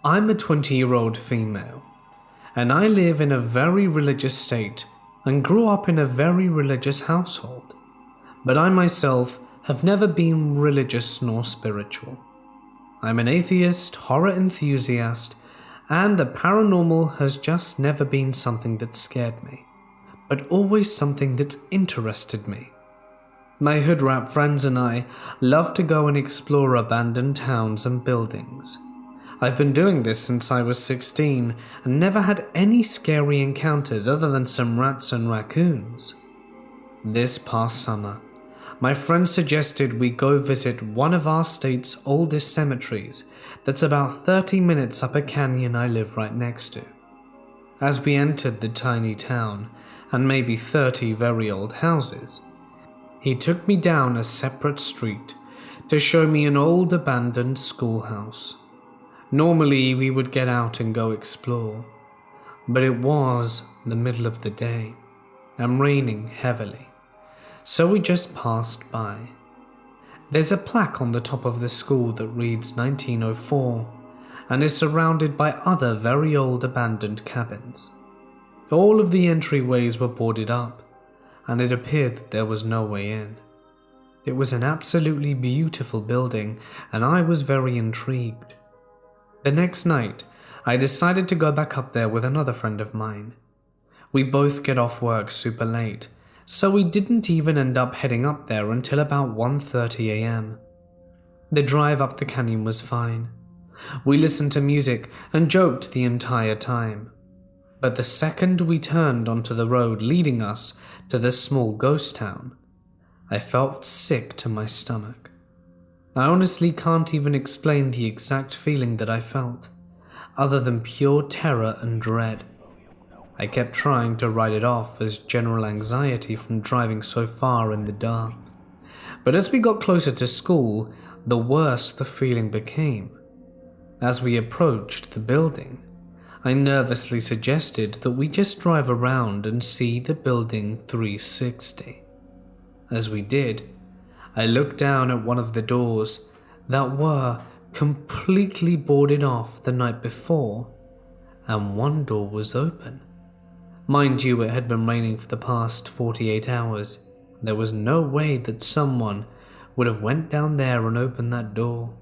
I'm a 20-year-old female, and I live in a very religious state and grew up in a very religious household. But I myself have never been religious nor spiritual. I'm an atheist, horror enthusiast, and the paranormal has just never been something that scared me, but always something that's interested me. My hood rat friends and I love to go and explore abandoned towns and buildings. I've been doing this since I was 16 and never had any scary encounters other than some rats and raccoons. This past summer, my friend suggested we go visit one of our state's oldest cemeteries that's about 30 minutes up a canyon I live right next to. As we entered the tiny town, and maybe 30 very old houses, he took me down a separate street to show me an old abandoned schoolhouse. Normally we would get out and go explore, but it was the middle of the day and raining heavily, so we just passed by. There's a plaque on the top of the school that reads 1904 and is surrounded by other very old abandoned cabins. All of the entryways were boarded up, and it appeared that there was no way in. It was an absolutely beautiful building, and I was very intrigued. The next night, I decided to go back up there with another friend of mine. We both get off work super late, so we didn't even end up heading up there until about 1:30 a.m. The drive up the canyon was fine. We listened to music and joked the entire time. But the second we turned onto the road leading us to the small ghost town, I felt sick to my stomach. I honestly can't even explain the exact feeling that I felt, other than pure terror and dread. I kept trying to write it off as general anxiety from driving so far in the dark. But as we got closer to school, the worse the feeling became. As we approached the building, I nervously suggested that we just drive around and see the building 360. As we did, I looked down at one of the doors that were completely boarded off the night before, and one door was open. Mind you, it had been raining for the past 48 hours. There was no way that someone would have went down there and opened that door.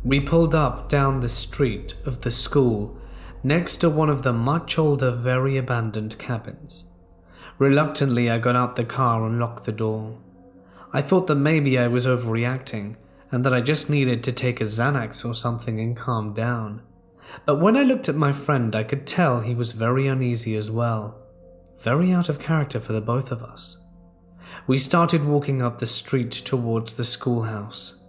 We pulled up down the street of the school next to one of the much older, very abandoned cabins. Reluctantly, I got out the car and locked the door. I thought that maybe I was overreacting and that I just needed to take a Xanax or something and calm down. But when I looked at my friend, I could tell he was very uneasy as well. Very out of character for the both of us. We started walking up the street towards the schoolhouse.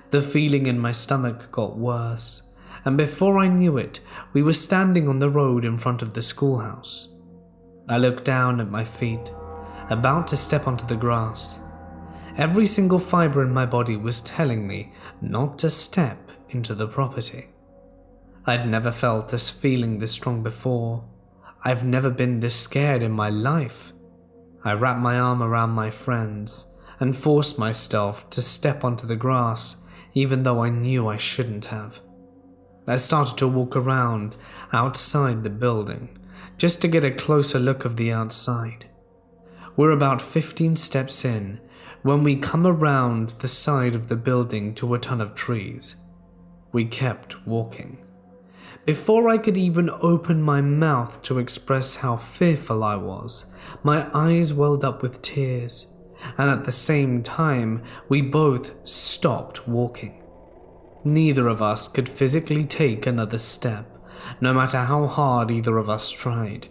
The feeling in my stomach got worse, and before I knew it, we were standing on the road in front of the schoolhouse. I looked down at my feet, about to step onto the grass. Every single fiber in my body was telling me not to step into the property. I'd never felt this feeling this strong before. I've never been this scared in my life. I wrapped my arm around my friends and forced myself to step onto the grass, even though I knew I shouldn't have. I started to walk around outside the building, just to get a closer look of the outside. We're about 15 steps in when we come around the side of the building to a ton of trees. We kept walking. Before I could even open my mouth to express how fearful I was, my eyes welled up with tears, and at the same time, we both stopped walking. Neither of us could physically take another step, no matter how hard either of us tried.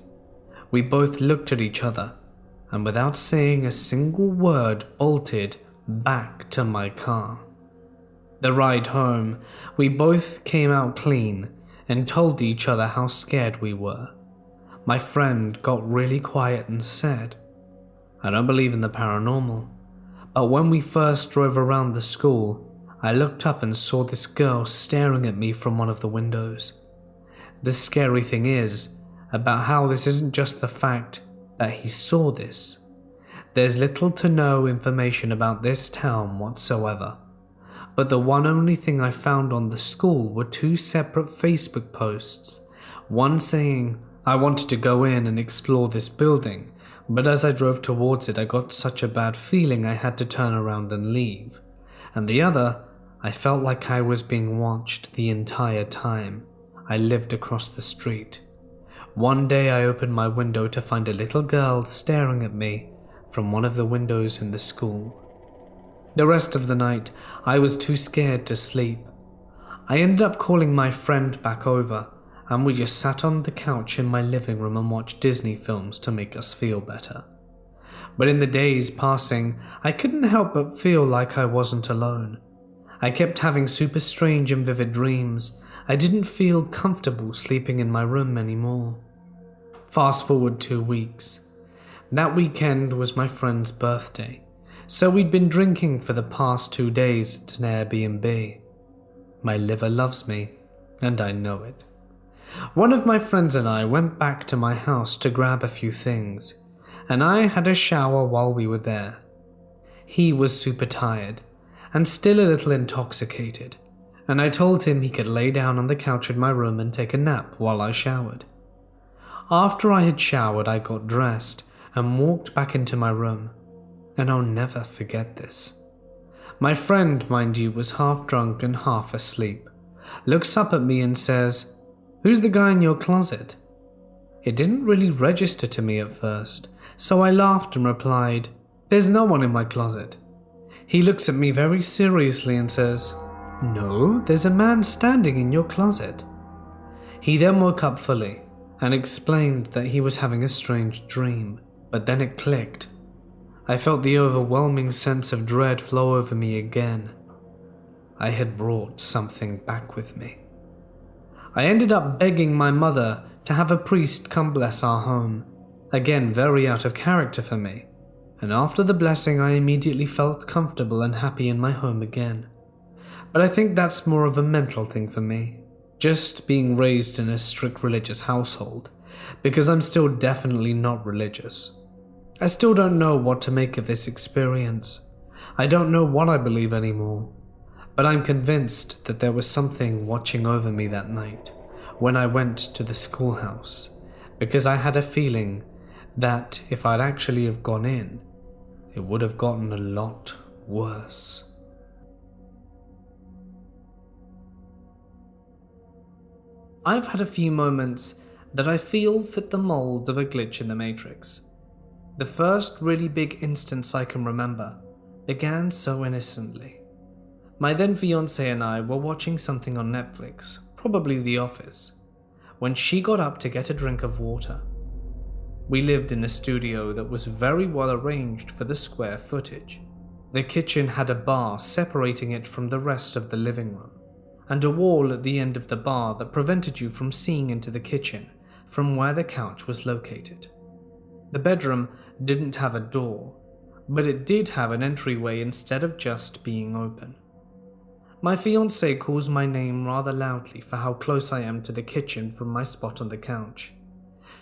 We both looked at each other, and without saying a single word, bolted back to my car. The ride home, we both came out clean and told each other how scared we were. My friend got really quiet and said, "I don't believe in the paranormal, but when we first drove around the school, I looked up and saw this girl staring at me from one of the windows." The scary thing is about how this isn't just the fact that he saw this. There's little to no information about this town whatsoever, but the one only thing I found on the school were 2 separate Facebook posts, one saying, "I wanted to go in and explore this building, but as I drove towards it I got such a bad feeling I had to turn around and leave," and the other, "I felt like I was being watched the entire time. I lived across the street. One day I opened my window to find a little girl staring at me from one of the windows in the school." The rest of the night, I was too scared to sleep. I ended up calling my friend back over, and we just sat on the couch in my living room and watched Disney films to make us feel better. But in the days passing, I couldn't help but feel like I wasn't alone. I kept having super strange and vivid dreams. I didn't feel comfortable sleeping in my room anymore. Fast forward 2 weeks. That weekend was my friend's birthday, so we'd been drinking for the past 2 days at an Airbnb. My liver loves me, and I know it. One of my friends and I went back to my house to grab a few things, and I had a shower while we were there. He was super tired, and still a little intoxicated, and I told him he could lay down on the couch in my room and take a nap while I showered. After I had showered, I got dressed and walked back into my room, and I'll never forget this. My friend, mind you, was half drunk and half asleep, looks up at me and says, "Who's the guy in your closet?" It didn't really register to me at first, so I laughed and replied, "There's no one in my closet." He looks at me very seriously and says, "No, there's a man standing in your closet." He then woke up fully and explained that he was having a strange dream, but then it clicked. I felt the overwhelming sense of dread flow over me again. I had brought something back with me. I ended up begging my mother to have a priest come bless our home, again very out of character for me, and after the blessing I immediately felt comfortable and happy in my home again. But I think that's more of a mental thing for me, just being raised in a strict religious household, because I'm still definitely not religious. I still don't know what to make of this experience. I don't know what I believe anymore. But I'm convinced that there was something watching over me that night when I went to the schoolhouse, because I had a feeling that if I'd actually have gone in, it would have gotten a lot worse. I've had a few moments that I feel fit the mold of a glitch in the Matrix. The first really big instance I can remember began so innocently. My then fiancée and I were watching something on Netflix, probably The Office, when she got up to get a drink of water. We lived in a studio that was very well arranged for the square footage. The kitchen had a bar separating it from the rest of the living room, and a wall at the end of the bar that prevented you from seeing into the kitchen from where the couch was located. The bedroom didn't have a door, but it did have an entryway instead of just being open. My fiancée calls my name rather loudly for how close I am to the kitchen from my spot on the couch.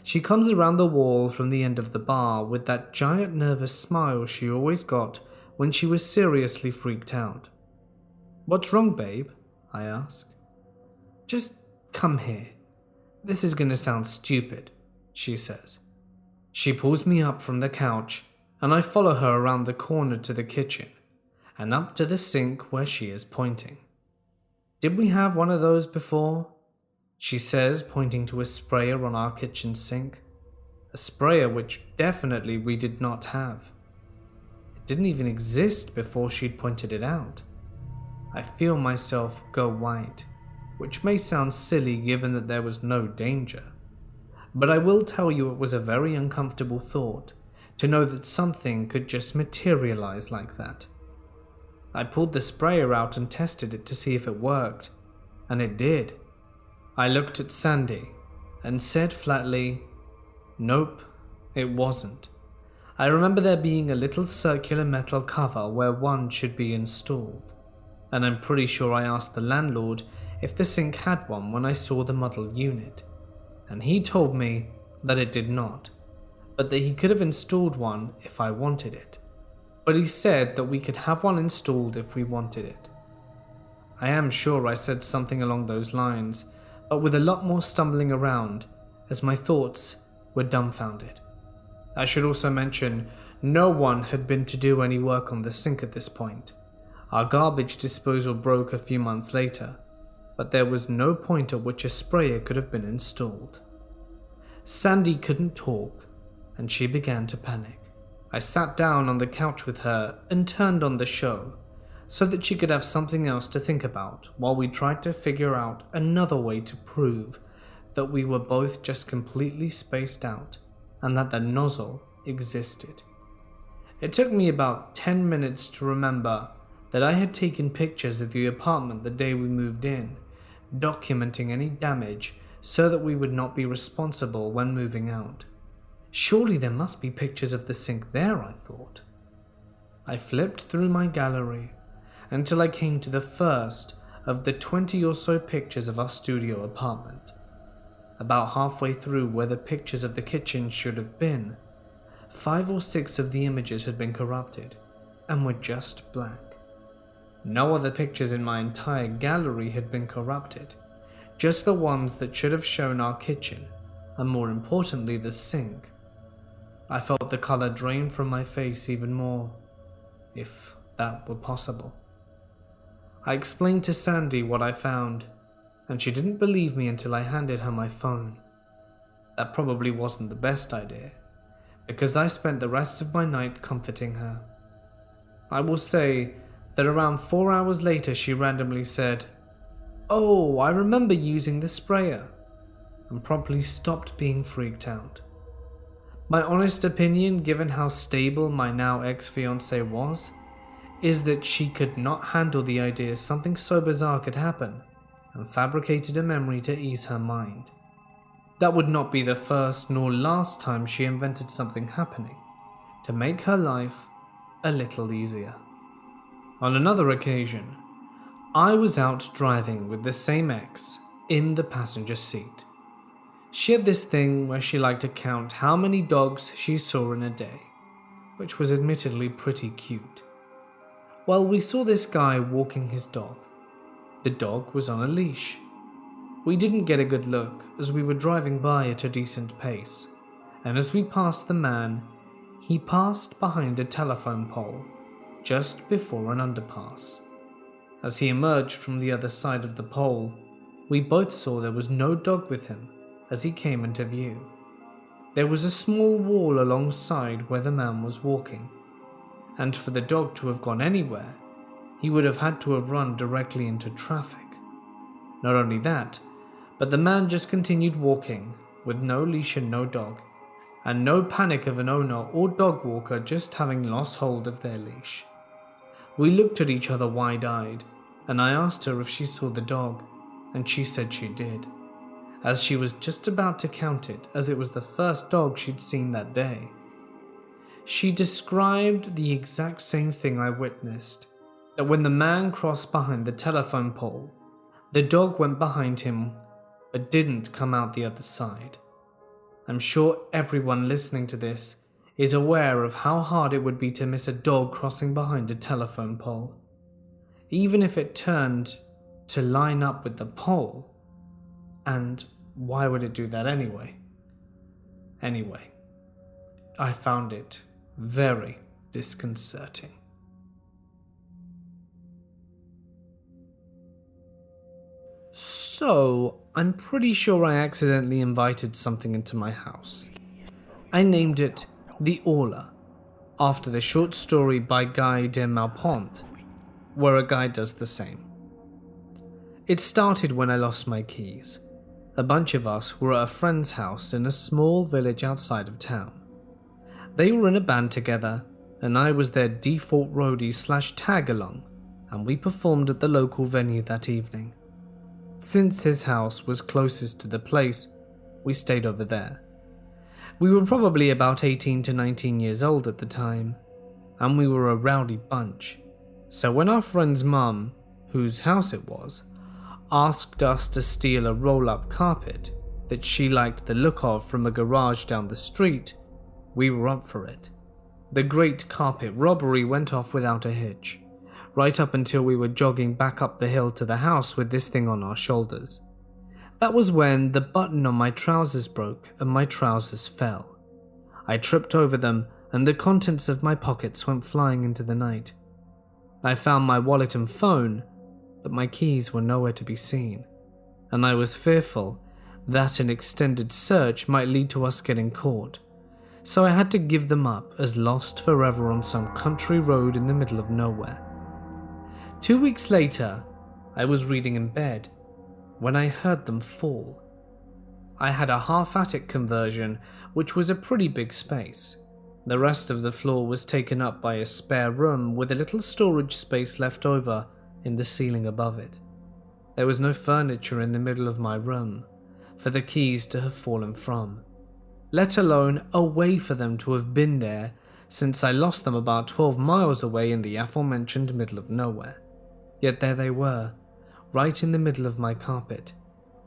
She comes around the wall from the end of the bar with that giant nervous smile she always got when she was seriously freaked out. "What's wrong, babe?" I ask. "Just come here. This is going to sound stupid," she says. She pulls me up from the couch, and I follow her around the corner to the kitchen, and up to the sink where she is pointing. "Did we have one of those before?" she says, pointing to a sprayer on our kitchen sink. A sprayer which definitely we did not have. It didn't even exist before she'd pointed it out. I feel myself go white, which may sound silly given that there was no danger. But I will tell you it was a very uncomfortable thought to know that something could just materialize like that. I pulled the sprayer out and tested it to see if it worked, and it did. I looked at Sandy and said flatly, "Nope, it wasn't." I remember there being a little circular metal cover where one should be installed, and I'm pretty sure I asked the landlord if the sink had one when I saw the model unit, and he told me that it did not, but that he could have installed one if I wanted it. But he said that we could have one installed if we wanted it. I am sure I said something along those lines, but with a lot more stumbling around, as my thoughts were dumbfounded. I should also mention, no one had been to do any work on the sink at this point. Our garbage disposal broke a few months later, but there was no point at which a sprayer could have been installed. Sandy couldn't talk, and she began to panic. I sat down on the couch with her and turned on the show, so that she could have something else to think about while we tried to figure out another way to prove that we were both just completely spaced out and that the nozzle existed. It took me about 10 minutes to remember that I had taken pictures of the apartment the day we moved in, documenting any damage so that we would not be responsible when moving out. Surely there must be pictures of the sink there, I thought. I flipped through my gallery until I came to the first of the 20 or so pictures of our studio apartment. About halfway through where the pictures of the kitchen should have been, 5 or 6 of the images had been corrupted and were just blank. No other pictures in my entire gallery had been corrupted, just the ones that should have shown our kitchen, and more importantly the sink. I felt the color drain from my face even more, if that were possible. I explained to Sandy what I found, and she didn't believe me until I handed her my phone. That probably wasn't the best idea, because I spent the rest of my night comforting her. I will say that around 4 hours later she randomly said, "Oh, I remember using the sprayer," and promptly stopped being freaked out. My honest opinion, given how stable my now ex-fiancé was, is that she could not handle the idea something so bizarre could happen, and fabricated a memory to ease her mind. That would not be the first nor last time she invented something happening to make her life a little easier. On another occasion, I was out driving with the same ex in the passenger seat. She had this thing where she liked to count how many dogs she saw in a day, which was admittedly pretty cute. Well, we saw this guy walking his dog. The dog was on a leash. We didn't get a good look as we were driving by at a decent pace, and as we passed the man, he passed behind a telephone pole just before an underpass. As he emerged from the other side of the pole, we both saw there was no dog with him as he came into view. There was a small wall alongside where the man was walking, and for the dog to have gone anywhere, he would have had to have run directly into traffic. Not only that, but the man just continued walking with no leash and no dog, and no panic of an owner or dog walker just having lost hold of their leash. We looked at each other wide-eyed, and I asked her if she saw the dog, and she said she did, as she was just about to count it as it was the first dog she'd seen that day. She described the exact same thing I witnessed, that when the man crossed behind the telephone pole, the dog went behind him but didn't come out the other side. I'm sure everyone listening to this is aware of how hard it would be to miss a dog crossing behind a telephone pole, even if it turned to line up with the pole. And why would it do that anyway? Anyway, I found it very disconcerting. So, I'm pretty sure I accidentally invited something into my house. I named it The Aula, after the short story by Guy de Maupassant, where a guy does the same. It started when I lost my keys. A bunch of us were at a friend's house in a small village outside of town. They were in a band together, and I was their default roadie / tag-along, and we performed at the local venue that evening. Since his house was closest to the place, we stayed over there. We were probably about 18 to 19 years old at the time, and we were a rowdy bunch. So when our friend's mum, whose house it was, asked us to steal a roll-up carpet that she liked the look of from a garage down the street, we were up for it. The great carpet robbery went off without a hitch, right up until we were jogging back up the hill to the house with this thing on our shoulders. That was when the button on my trousers broke and my trousers fell. I tripped over them and the contents of my pockets went flying into the night. I found my wallet and phone, but my keys were nowhere to be seen, and I was fearful that an extended search might lead to us getting caught, so I had to give them up as lost forever on some country road in the middle of nowhere. 2 weeks later, I was reading in bed when I heard them fall. I had a half-attic conversion, which was a pretty big space. The rest of the floor was taken up by a spare room with a little storage space left over in the ceiling above it. There was no furniture in the middle of my room for the keys to have fallen from, let alone a way for them to have been there, since I lost them about 12 miles away in the aforementioned middle of nowhere. Yet there they were, right in the middle of my carpet,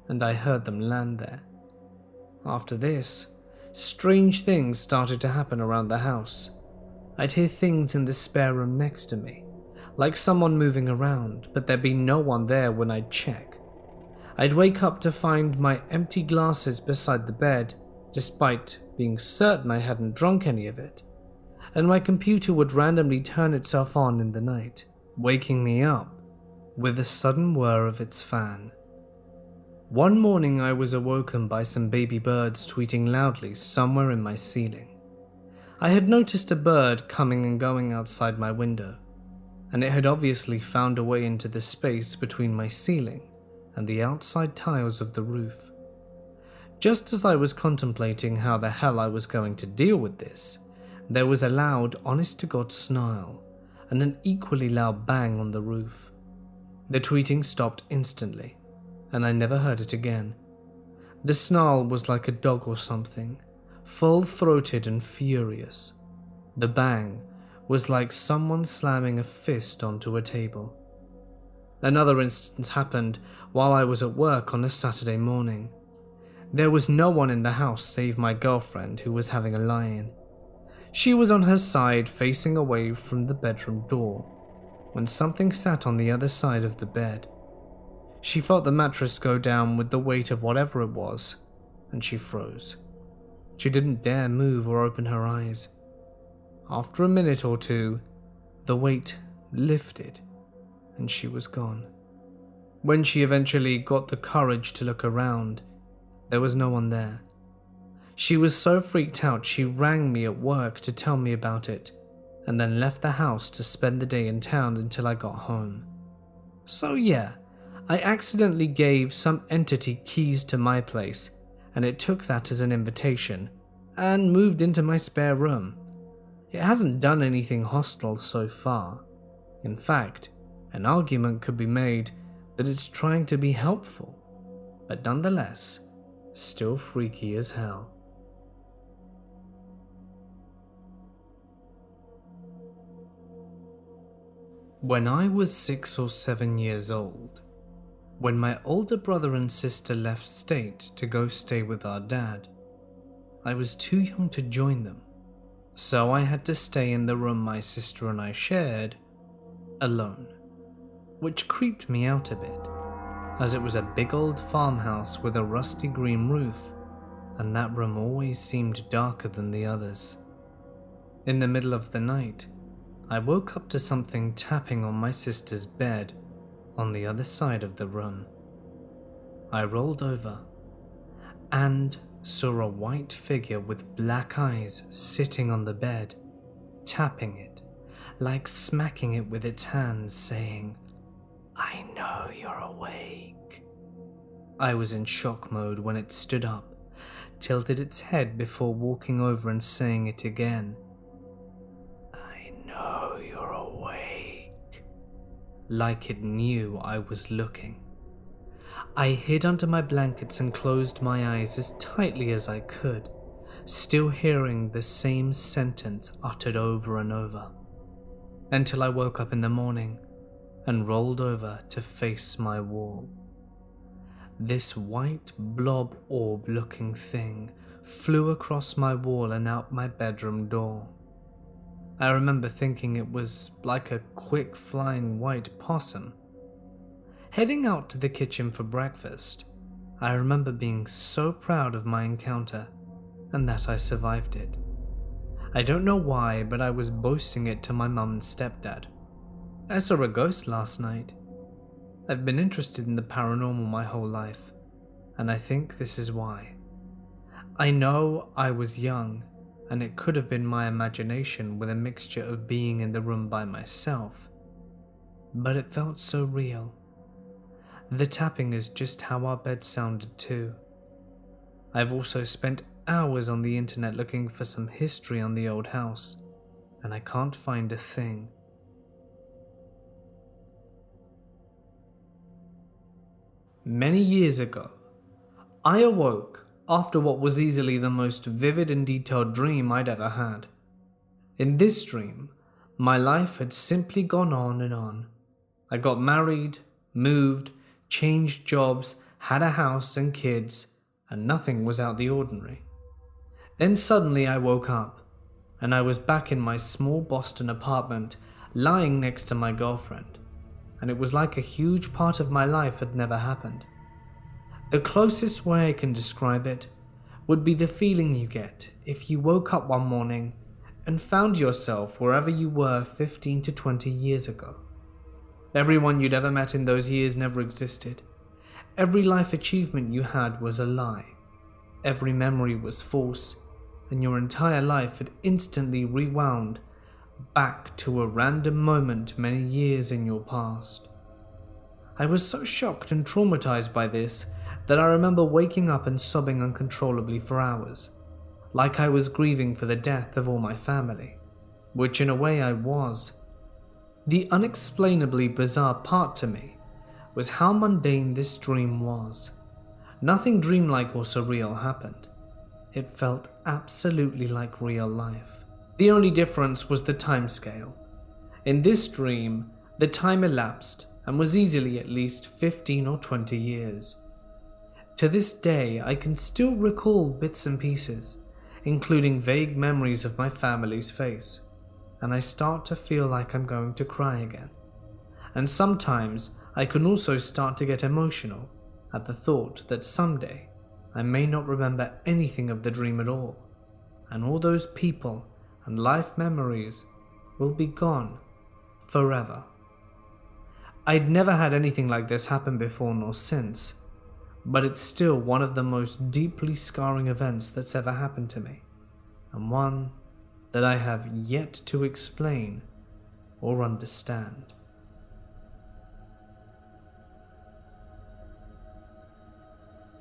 and I heard them land there. After this, strange things started to happen around the house. I'd hear things in the spare room next to me, like someone moving around, but there'd be no one there when I'd check. I'd wake up to find my empty glasses beside the bed, despite being certain I hadn't drunk any of it, and my computer would randomly turn itself on in the night, waking me up with a sudden whir of its fan. One morning I was awoken by some baby birds tweeting loudly somewhere in my ceiling. I had noticed a bird coming and going outside my window, and it had obviously found a way into the space between my ceiling and the outside tiles of the roof. Just as I was contemplating how the hell I was going to deal with this, there was a loud, honest-to-God snarl and an equally loud bang on the roof. The tweeting stopped instantly, and I never heard it again. The snarl was like a dog or something, full-throated and furious. The bang was like someone slamming a fist onto a table. Another instance happened while I was at work on a Saturday morning. There was no one in the house save my girlfriend, who was having a lie-in. She was on her side facing away from the bedroom door when something sat on the other side of the bed. She felt the mattress go down with the weight of whatever it was, and she froze. She didn't dare move or open her eyes. After a minute or two, the weight lifted and she was gone. When she eventually got the courage to look around, there was no one there. She was so freaked out she rang me at work to tell me about it, and then left the house to spend the day in town until I got home. So yeah, I accidentally gave some entity keys to my place, and it took that as an invitation, and moved into my spare room. It hasn't done anything hostile so far. In fact, an argument could be made that it's trying to be helpful, but nonetheless, still freaky as hell. When I was 6 or 7 years old, when my older brother and sister left state to go stay with our dad, I was too young to join them, so I had to stay in the room my sister and I shared, alone, which creeped me out a bit, as it was a big old farmhouse with a rusty green roof, and that room always seemed darker than the others. In the middle of the night, I woke up to something tapping on my sister's bed on the other side of the room. I rolled over and saw a white figure with black eyes sitting on the bed, tapping it, like smacking it with its hands, saying, "I know you're awake." I was in shock mode when it stood up, tilted its head before walking over and saying it again. "I know you're awake," like it knew I was looking. I hid under my blankets and closed my eyes as tightly as I could, still hearing the same sentence uttered over and over, until I woke up in the morning and rolled over to face my wall. This white blob orb looking thing flew across my wall and out my bedroom door. I remember thinking it was like a quick flying white possum. Heading out to the kitchen for breakfast, I remember being so proud of my encounter and that I survived it. I don't know why, but I was boasting it to my mum and stepdad. I saw a ghost last night. I've been interested in the paranormal my whole life, and I think this is why. I know I was young, and it could have been my imagination with a mixture of being in the room by myself, but it felt so real. The tapping is just how our bed sounded too. I've also spent hours on the internet looking for some history on the old house, and I can't find a thing. Many years ago, I awoke after what was easily the most vivid and detailed dream I'd ever had. In this dream, my life had simply gone on and on. I got married, moved, changed jobs, had a house and kids, and nothing was out the ordinary. Then suddenly I woke up, and I was back in my small Boston apartment, lying next to my girlfriend, and it was like a huge part of my life had never happened. The closest way I can describe it would be the feeling you get if you woke up one morning and found yourself wherever you were 15 to 20 years ago. Everyone you'd ever met in those years never existed. Every life achievement you had was a lie. Every memory was false, and your entire life had instantly rewound back to a random moment many years in your past. I was so shocked and traumatized by this that I remember waking up and sobbing uncontrollably for hours, like I was grieving for the death of all my family, which in a way I was. The unexplainably bizarre part to me was how mundane this dream was. Nothing dreamlike or surreal happened. It felt absolutely like real life. The only difference was the time scale. In this dream, the time elapsed and was easily at least 15 or 20 years. To this day, I can still recall bits and pieces, including vague memories of my family's face, and I start to feel like I'm going to cry again. And sometimes I can also start to get emotional at the thought that someday I may not remember anything of the dream at all, and all those people and life memories will be gone forever. I'd never had anything like this happen before nor since, but it's still one of the most deeply scarring events that's ever happened to me, and one that I have yet to explain or understand.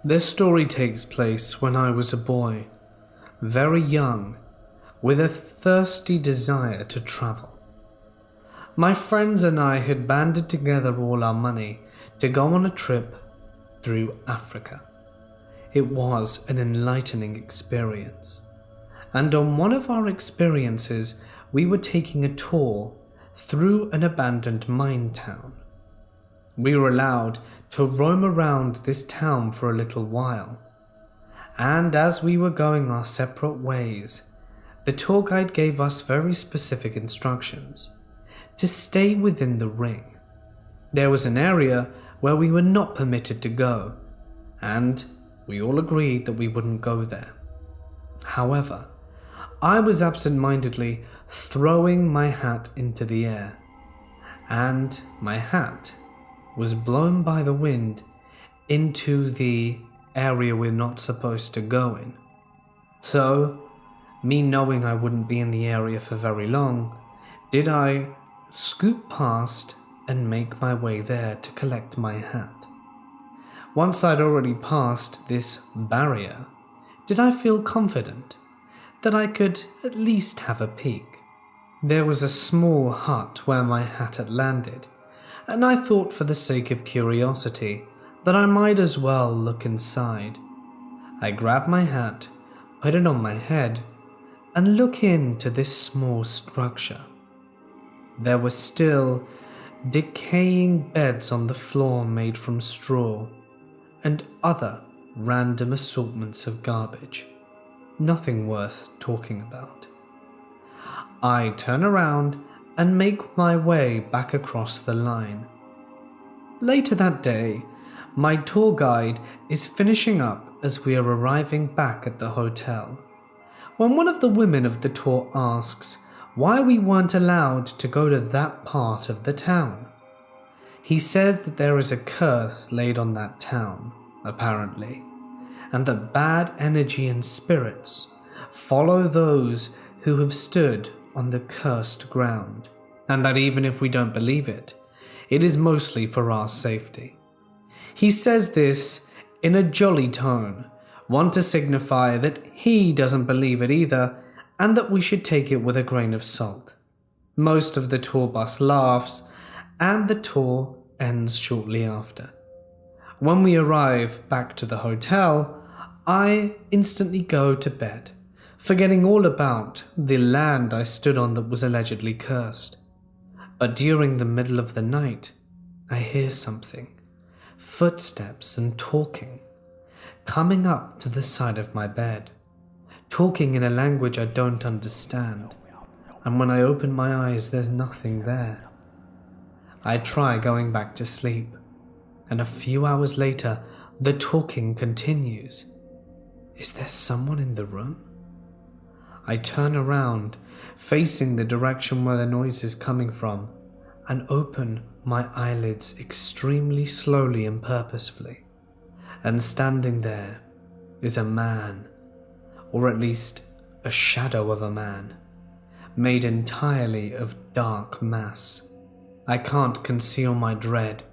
This story takes place when I was a boy, very young, with a thirsty desire to travel. My friends and I had banded together all our money to go on a trip through Africa. It was an enlightening experience, and on one of our experiences, we were taking a tour through an abandoned mine town. We were allowed to roam around this town for a little while, and as we were going our separate ways, the tour guide gave us very specific instructions to stay within the ring. There was an area where we were not permitted to go, and we all agreed that we wouldn't go there. However, I was absent-mindedly throwing my hat into the air, and my hat was blown by the wind into the area we're not supposed to go in. So, me knowing I wouldn't be in the area for very long, did I scoot past and make my way there to collect my hat. Once I'd already passed this barrier, did I feel confident that I could at least have a peek. There was a small hut where my hat had landed, and I thought for the sake of curiosity that I might as well look inside. I grabbed my hat, put it on my head, and looked into this small structure. There were still decaying beds on the floor made from straw, and other random assortments of garbage. Nothing worth talking about. I turn around and make my way back across the line. Later that day, my tour guide is finishing up as we are arriving back at the hotel, when one of the women of the tour asks why we weren't allowed to go to that part of the town. He says that there is a curse laid on that town, apparently, and that bad energy and spirits follow those who have stood on the cursed ground, and that even if we don't believe it, it is mostly for our safety. He says this in a jolly tone, one to signify that he doesn't believe it either, and that we should take it with a grain of salt. Most of the tour bus laughs, and the tour ends shortly after. When we arrive back to the hotel, I instantly go to bed, forgetting all about the land I stood on that was allegedly cursed. But during the middle of the night, I hear something, footsteps and talking, coming up to the side of my bed, talking in a language I don't understand, and when I open my eyes, there's nothing there. I try going back to sleep, and a few hours later, the talking continues. Is there someone in the room? I turn around, facing the direction where the noise is coming from, and open my eyelids extremely slowly and purposefully. And standing there is a man, or at least a shadow of a man, made entirely of dark mass. I can't conceal my dread.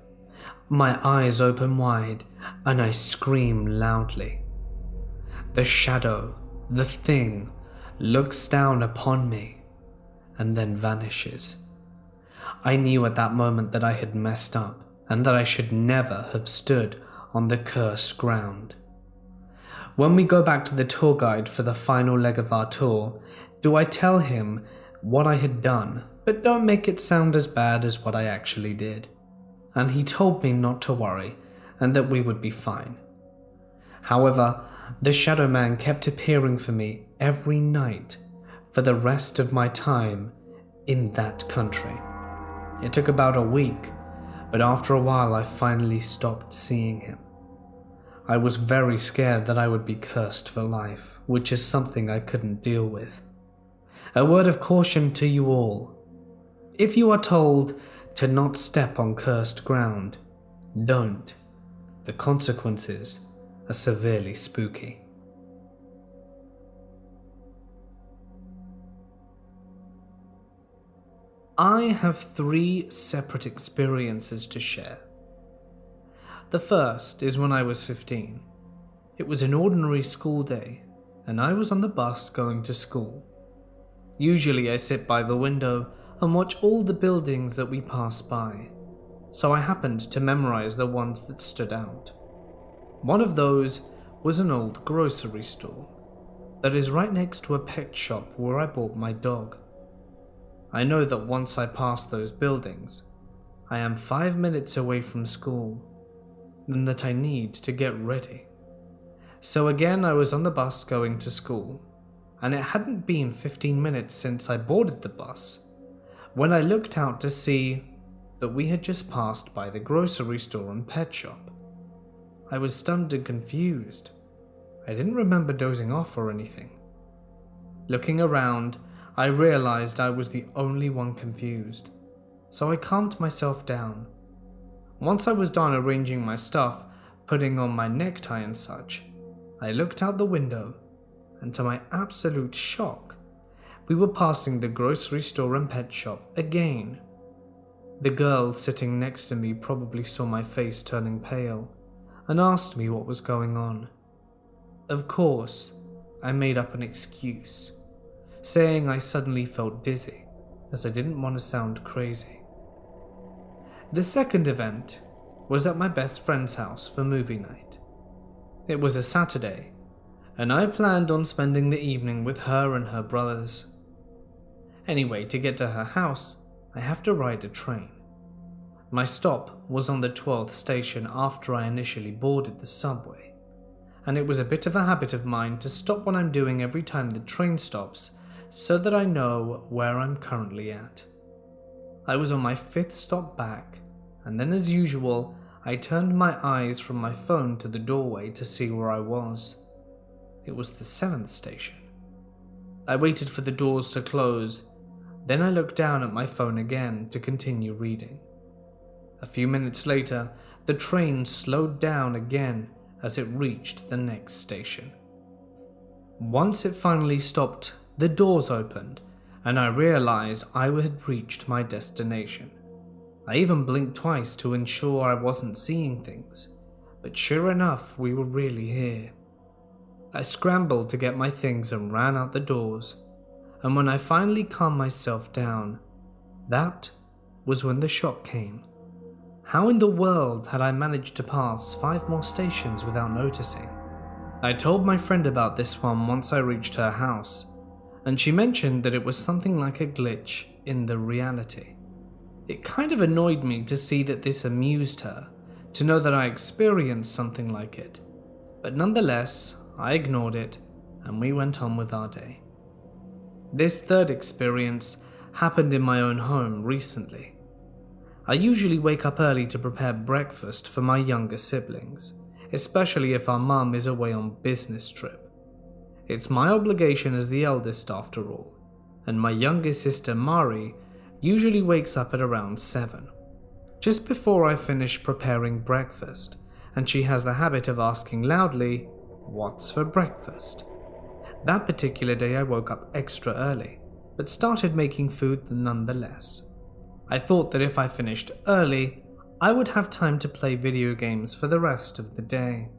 My eyes open wide, and I scream loudly. The shadow, the thing, looks down upon me, and then vanishes. I knew at that moment that I had messed up, and that I should never have stood on the cursed ground. When we go back to the tour guide for the final leg of our tour, do I tell him what I had done, but don't make it sound as bad as what I actually did. And he told me not to worry, and that we would be fine. However, the shadow man kept appearing for me every night for the rest of my time in that country. It took about a week, but after a while I finally stopped seeing him. I was very scared that I would be cursed for life, which is something I couldn't deal with. A word of caution to you all. If you are told to not step on cursed ground, don't. The consequences are severely spooky. I have 3 separate experiences to share. The first is when I was 15. It was an ordinary school day, and I was on the bus going to school. Usually I sit by the window and watch all the buildings that we pass by, so I happened to memorize the ones that stood out. One of those was an old grocery store that is right next to a pet shop where I bought my dog. I know that once I pass those buildings, I am 5 minutes away from school, and that I need to get ready. So again, I was on the bus going to school, and it hadn't been 15 minutes since I boarded the bus when I looked out to see that we had just passed by the grocery store and pet shop. I was stunned and confused. I didn't remember dozing off or anything. Looking around, I realized I was the only one confused, so I calmed myself down. Once I was done arranging my stuff, putting on my necktie and such, I looked out the window, and to my absolute shock, we were passing the grocery store and pet shop again. The girl sitting next to me probably saw my face turning pale and asked me what was going on. Of course, I made up an excuse, saying I suddenly felt dizzy, as I didn't want to sound crazy. The second event was at my best friend's house for movie night. It was a Saturday, and I planned on spending the evening with her and her brothers. Anyway, to get to her house, I have to ride a train. My stop was on the 12th station after I initially boarded the subway, and it was a bit of a habit of mine to stop what I'm doing every time the train stops so that I know where I'm currently at. I was on my 5th stop back, and then as usual, I turned my eyes from my phone to the doorway to see where I was. It was the 7th station. I waited for the doors to close, then I looked down at my phone again to continue reading. A few minutes later, the train slowed down again as it reached the next station. Once it finally stopped, the doors opened, and I realized I had reached my destination. I even blinked twice to ensure I wasn't seeing things, but sure enough, we were really here. I scrambled to get my things and ran out the doors, and when I finally calmed myself down, that was when the shock came. How in the world had I managed to pass 5 more stations without noticing? I told my friend about this one once I reached her house, and she mentioned that it was something like a glitch in the reality. It kind of annoyed me to see that this amused her, to know that I experienced something like it, but nonetheless, I ignored it, and we went on with our day. This 3rd experience happened in my own home recently. I usually wake up early to prepare breakfast for my younger siblings, especially if our mum is away on business trip. It's my obligation as the eldest after all, and my youngest sister Mari usually wakes up at around 7, just before I finish preparing breakfast, and she has the habit of asking loudly, "What's for breakfast?" That particular day I woke up extra early, but started making food nonetheless. I thought that if I finished early, I would have time to play video games for the rest of the day.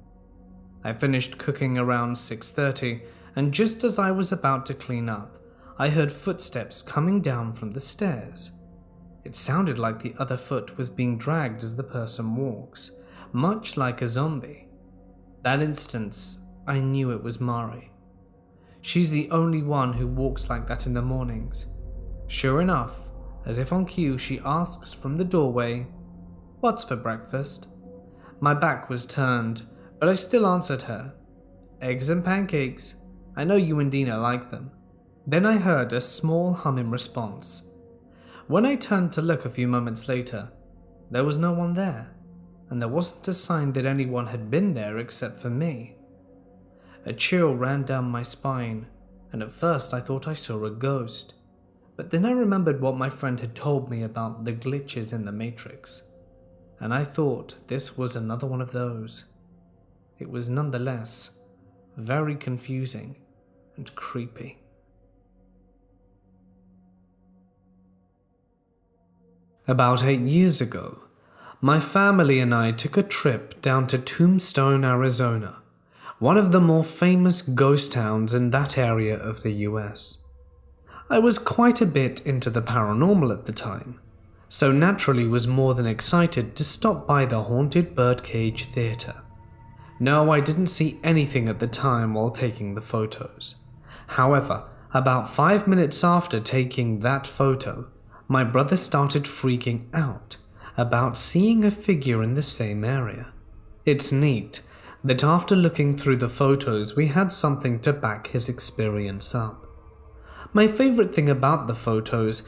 I finished cooking around 6:30, and just as I was about to clean up, I heard footsteps coming down from the stairs. It sounded like the other foot was being dragged as the person walks, much like a zombie. That instant, I knew it was Mari. She's the only one who walks like that in the mornings. Sure enough, as if on cue, she asks from the doorway, "What's for breakfast?" My back was turned, but I still answered her, "Eggs and pancakes. I know you and Dina like them." Then I heard a small hum in response. When I turned to look a few moments later, there was no one there, and there wasn't a sign that anyone had been there except for me. A chill ran down my spine, and at first I thought I saw a ghost, but then I remembered what my friend had told me about the glitches in the Matrix, and I thought this was another one of those. It was nonetheless very confusing and creepy. About 8 years ago, my family and I took a trip down to Tombstone, Arizona, one of the more famous ghost towns in that area of the US. I was quite a bit into the paranormal at the time, so naturally was more than excited to stop by the Haunted Birdcage Theatre. No, I didn't see anything at the time while taking the photos. However, about 5 minutes after taking that photo, my brother started freaking out about seeing a figure in the same area. It's neat that after looking through the photos, we had something to back his experience up. My favorite thing about the photos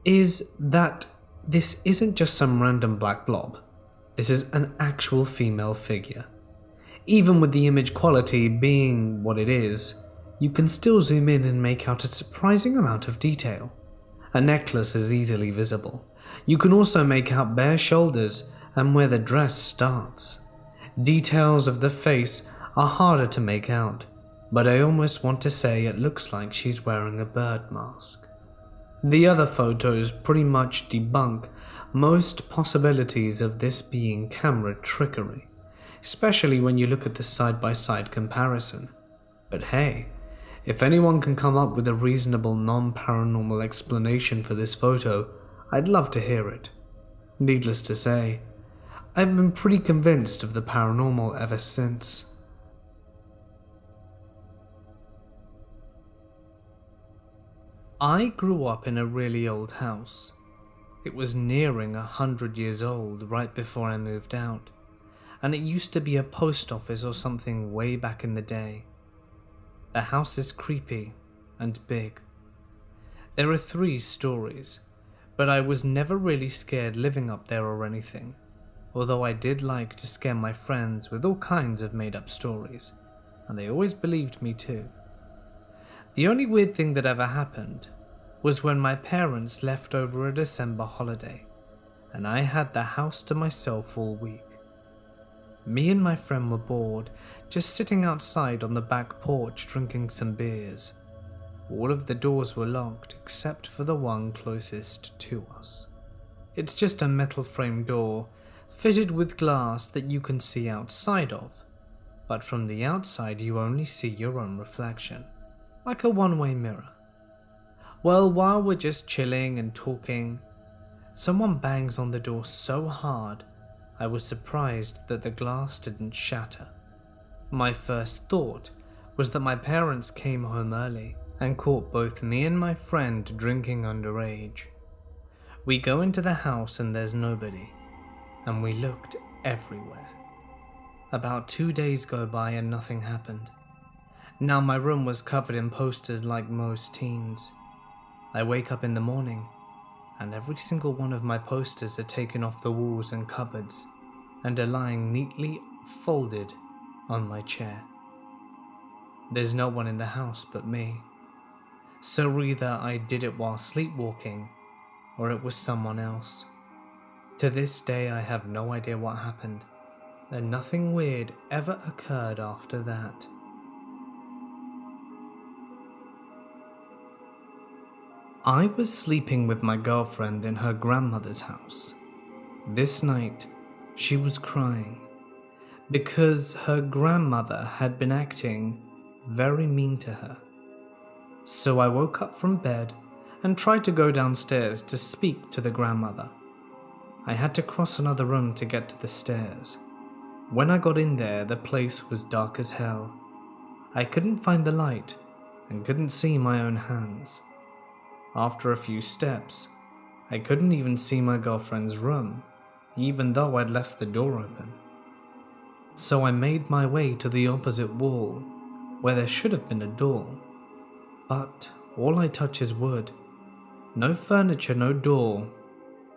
is that this isn't just some random black blob. This is an actual female figure. Even with the image quality being what it is, you can still zoom in and make out a surprising amount of detail. A necklace is easily visible. You can also make out bare shoulders and where the dress starts. Details of the face are harder to make out, but I almost want to say it looks like she's wearing a bird mask. The other photos pretty much debunk most possibilities of this being camera trickery, especially when you look at the side-by-side comparison. But hey, if anyone can come up with a reasonable non-paranormal explanation for this photo, I'd love to hear it. Needless to say, I've been pretty convinced of the paranormal ever since. I grew up in a really old house. It was nearing 100 years old right before I moved out, and it used to be a post office or something way back in the day. The house is creepy and big, There are 3 stories, but I was never really scared living up there or anything, although I did like to scare my friends with all kinds of made-up stories, and they always believed me too. The only weird thing that ever happened was when my parents left over a December holiday, and I had the house to myself all week. Me and my friend were bored, just sitting outside on the back porch drinking some beers. All of the doors were locked except for the one closest to us. It's just a metal frame door, fitted with glass that you can see outside of, but from the outside you only see your own reflection, like a one-way mirror. Well, while we're just chilling and talking, someone bangs on the door so hard, I was surprised that the glass didn't shatter. My first thought was that my parents came home early and caught both me and my friend drinking underage. We go into the house and there's nobody, and we looked everywhere. About 2 days go by and nothing happened. Now my room was covered in posters like most teens. I wake up in the morning, and every single one of my posters are taken off the walls and cupboards and are lying neatly folded on my chair. There's no one in the house but me. So either I did it while sleepwalking, or it was someone else. To this day I have no idea what happened, and nothing weird ever occurred after that. I was sleeping with my girlfriend in her grandmother's house. This night, she was crying because her grandmother had been acting very mean to her. So I woke up from bed and tried to go downstairs to speak to the grandmother. I had to cross another room to get to the stairs. When I got in there, the place was dark as hell. I couldn't find the light and couldn't see my own hands. After a few steps, I couldn't even see my girlfriend's room, even though I'd left the door open. So I made my way to the opposite wall, where there should have been a door. But all I touch is wood. No furniture, no door,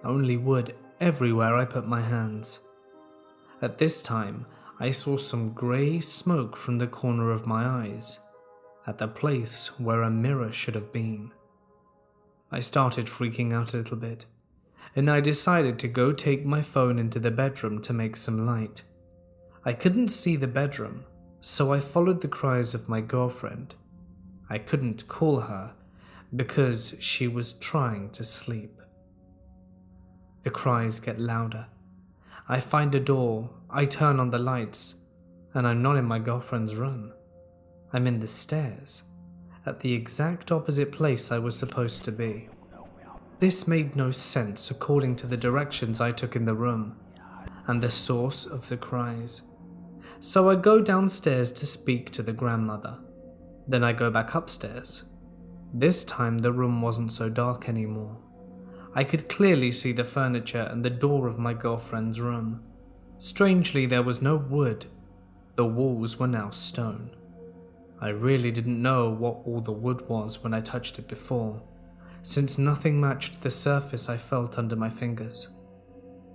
only wood everywhere I put my hands. At this time, I saw some grey smoke from the corner of my eyes, at the place where a mirror should have been. I started freaking out a little bit, and I decided to go take my phone into the bedroom to make some light. I couldn't see the bedroom, so I followed the cries of my girlfriend. I couldn't call her because she was trying to sleep. The cries get louder. I find a door, I turn on the lights, and I'm not in my girlfriend's room. I'm in the stairs, at the exact opposite place I was supposed to be. This made no sense according to the directions I took in the room and the source of the cries. So I go downstairs to speak to the grandmother. Then I go back upstairs. This time the room wasn't so dark anymore. I could clearly see the furniture and the door of my girlfriend's room. Strangely, there was no wood. The walls were now stone. I really didn't know what all the wood was when I touched it before, since nothing matched the surface I felt under my fingers.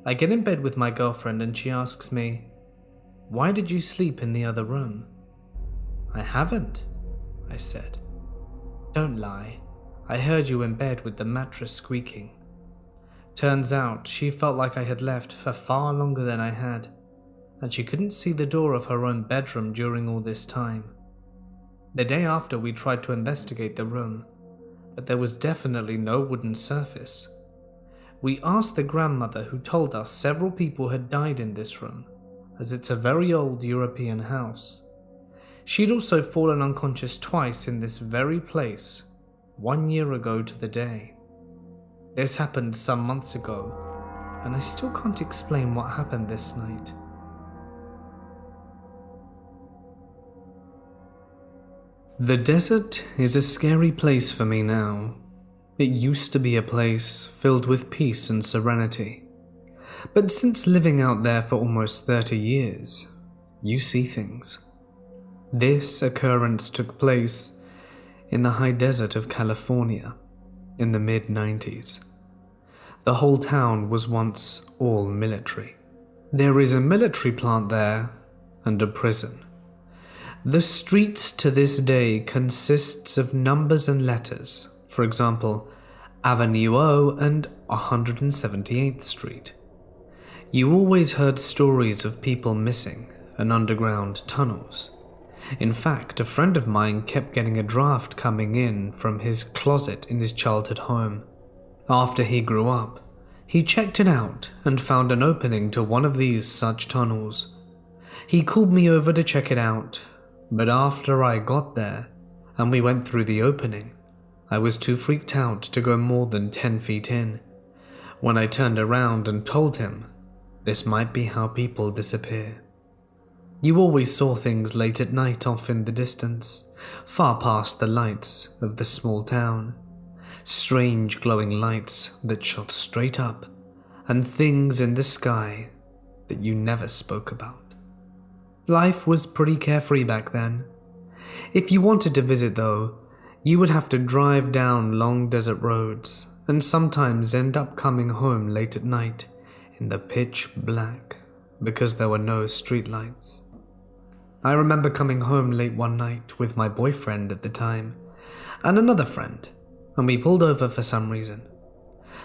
I get in bed with my girlfriend and she asks me, "Why did you sleep in the other room?" "I haven't," I said. "Don't lie. I heard you in bed with the mattress squeaking." Turns out she felt like I had left for far longer than I had, and she couldn't see the door of her own bedroom during all this time. The day after, we tried to investigate the room, but there was definitely no wooden surface. We asked the grandmother, who told us several people had died in this room, as it's a very old European house. She'd also fallen unconscious twice in this very place, 1 year ago to the day. This happened some months ago, and I still can't explain what happened this night. The desert is a scary place for me now. It used to be a place filled with peace and serenity. But since living out there for almost 30 years, you see things. This occurrence took place in the high desert of California. in the mid-90s. The whole town was once all military. There is a military plant there and a prison. The streets to this day consists of numbers and letters, for example, Avenue O and 178th Street. You always heard stories of people missing and underground tunnels. In fact, a friend of mine kept getting a draft coming in from his closet in his childhood home. After he grew up, he checked it out and found an opening to one of these such tunnels. He called me over to check it out, but after I got there and we went through the opening, I was too freaked out to go more than 10 feet in. When I turned around and told him, this might be how people disappear. You always saw things late at night off in the distance, far past the lights of the small town. Strange glowing lights that shot straight up, and things in the sky that you never spoke about. Life was pretty carefree back then. If you wanted to visit though, you would have to drive down long desert roads and sometimes end up coming home late at night in the pitch black because there were no streetlights. I remember coming home late one night with my boyfriend at the time and another friend, and we pulled over for some reason.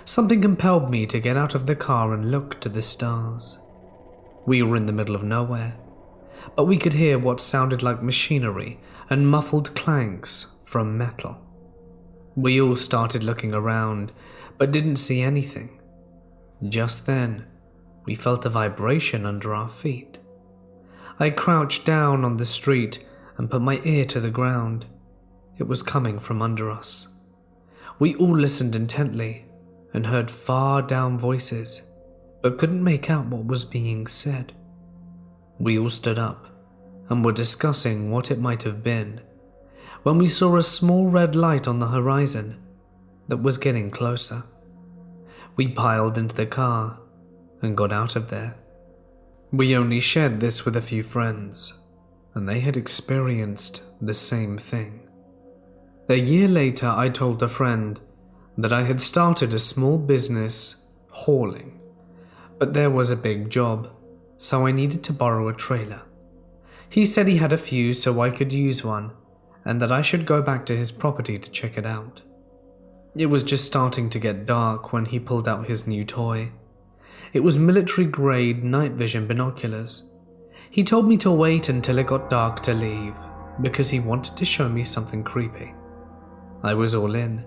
Something compelled me to get out of the car and look to the stars. We were in the middle of nowhere, but we could hear what sounded like machinery and muffled clanks from metal. We all started looking around, but didn't see anything. Just then, we felt a vibration under our feet. I crouched down on the street and put my ear to the ground. It was coming from under us. We all listened intently and heard far down voices, but couldn't make out what was being said. We all stood up and were discussing what it might have been when we saw a small red light on the horizon that was getting closer. We piled into the car and got out of there. We only shared this with a few friends, and they had experienced the same thing. A year later, I told a friend that I had started a small business hauling, but there was a big job, so I needed to borrow a trailer. He said he had a few so I could use one, and that I should go back to his property to check it out. It was just starting to get dark when he pulled out his new toy. It was military-grade night vision binoculars. He told me to wait until it got dark to leave, because he wanted to show me something creepy. I was all in.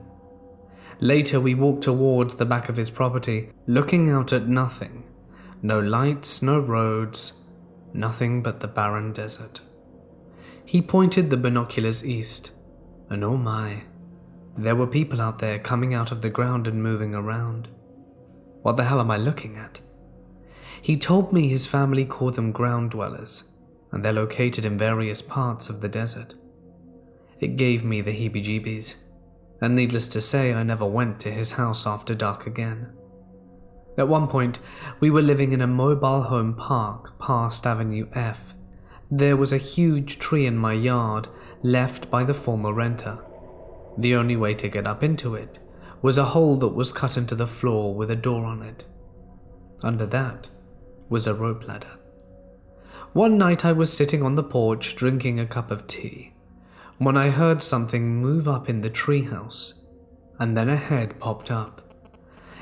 Later, we walked towards the back of his property, looking out at nothing. No lights, no roads, nothing but the barren desert. He pointed the binoculars east, and oh my, there were people out there coming out of the ground and moving around. What the hell am I looking at? He told me his family call them ground dwellers, and they're located in various parts of the desert. It gave me the heebie-jeebies, and needless to say, I never went to his house after dark again. At one point, we were living in a mobile home park past Avenue F. There was a huge tree in my yard left by the former renter. The only way to get up into it was a hole that was cut into the floor with a door on it. Under that was a rope ladder. One night I was sitting on the porch drinking a cup of tea when I heard something move up in the treehouse, and then a head popped up.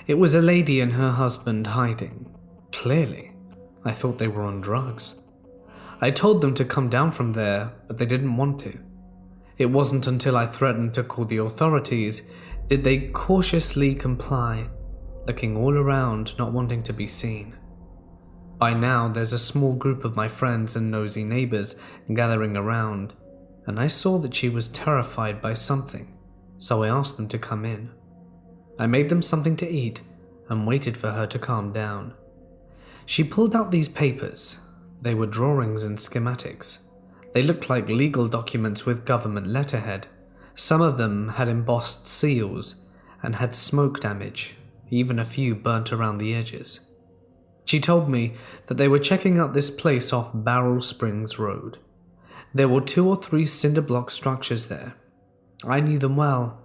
It was a lady and her husband hiding. Clearly, I thought they were on drugs. I told them to come down from there, but they didn't want to. It wasn't until I threatened to call the authorities did they cautiously comply, looking all around, not wanting to be seen. By now, there's a small group of my friends and nosy neighbors gathering around, and I saw that she was terrified by something, so I asked them to come in. I made them something to eat and waited for her to calm down. She pulled out these papers. They were drawings and schematics. They looked like legal documents with government letterhead. Some of them had embossed seals and had smoke damage, even a few burnt around the edges. She told me that they were checking out this place off Barrel Springs Road. There were 2 or 3 cinder block structures there. I knew them well.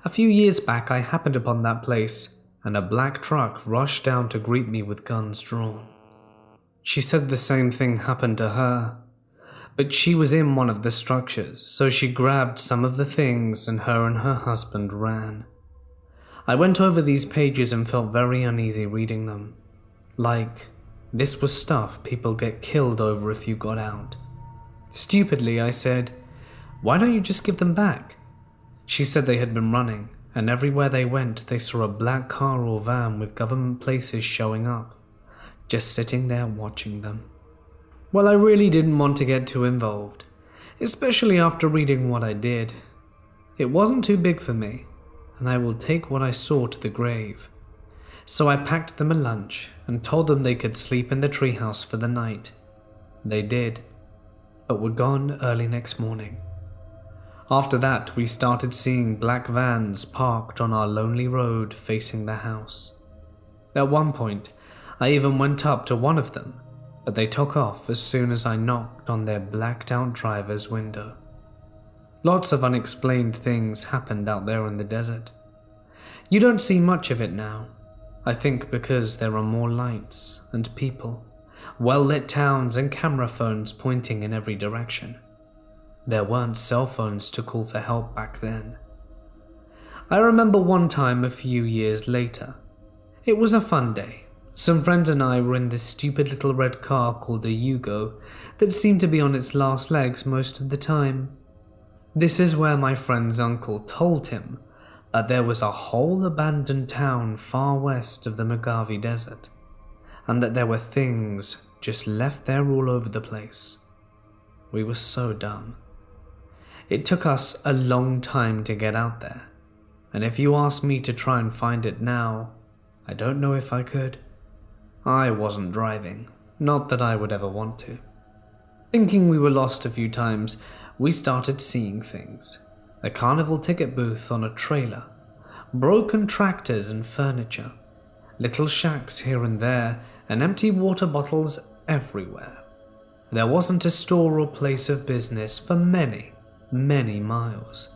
A few years back, I happened upon that place, and a black truck rushed down to greet me with guns drawn. She said the same thing happened to her, but she was in one of the structures, so she grabbed some of the things and her husband ran. I went over these pages and felt very uneasy reading them. Like, this was stuff people get killed over if you got out. Stupidly, I said, "Why don't you just give them back?" She said they had been running, and everywhere they went, they saw a black car or van with government places showing up, just sitting there watching them. Well, I really didn't want to get too involved, especially after reading what I did. It wasn't too big for me, and I will take what I saw to the grave. So I packed them a lunch and told them they could sleep in the treehouse for the night. They did, but were gone early next morning. After that, we started seeing black vans parked on our lonely road facing the house. At one point, I even went up to one of them, but they took off as soon as I knocked on their blacked out driver's window. Lots of unexplained things happened out there in the desert. You don't see much of it now, I think because there are more lights and people, well-lit towns and camera phones pointing in every direction. There weren't cell phones to call for help back then. I remember one time a few years later. It was a fun day. Some friends and I were in this stupid little red car called a Yugo that seemed to be on its last legs most of the time. This is where my friend's uncle told him that there was a whole abandoned town far west of the Mojave Desert, and that there were things just left there all over the place. We were so dumb. It took us a long time to get out there, and if you ask me to try and find it now, I don't know if I could. I wasn't driving, not that I would ever want to. Thinking we were lost a few times, we started seeing things. A carnival ticket booth on a trailer, broken tractors and furniture, little shacks here and there, and empty water bottles everywhere. There wasn't a store or place of business for many miles.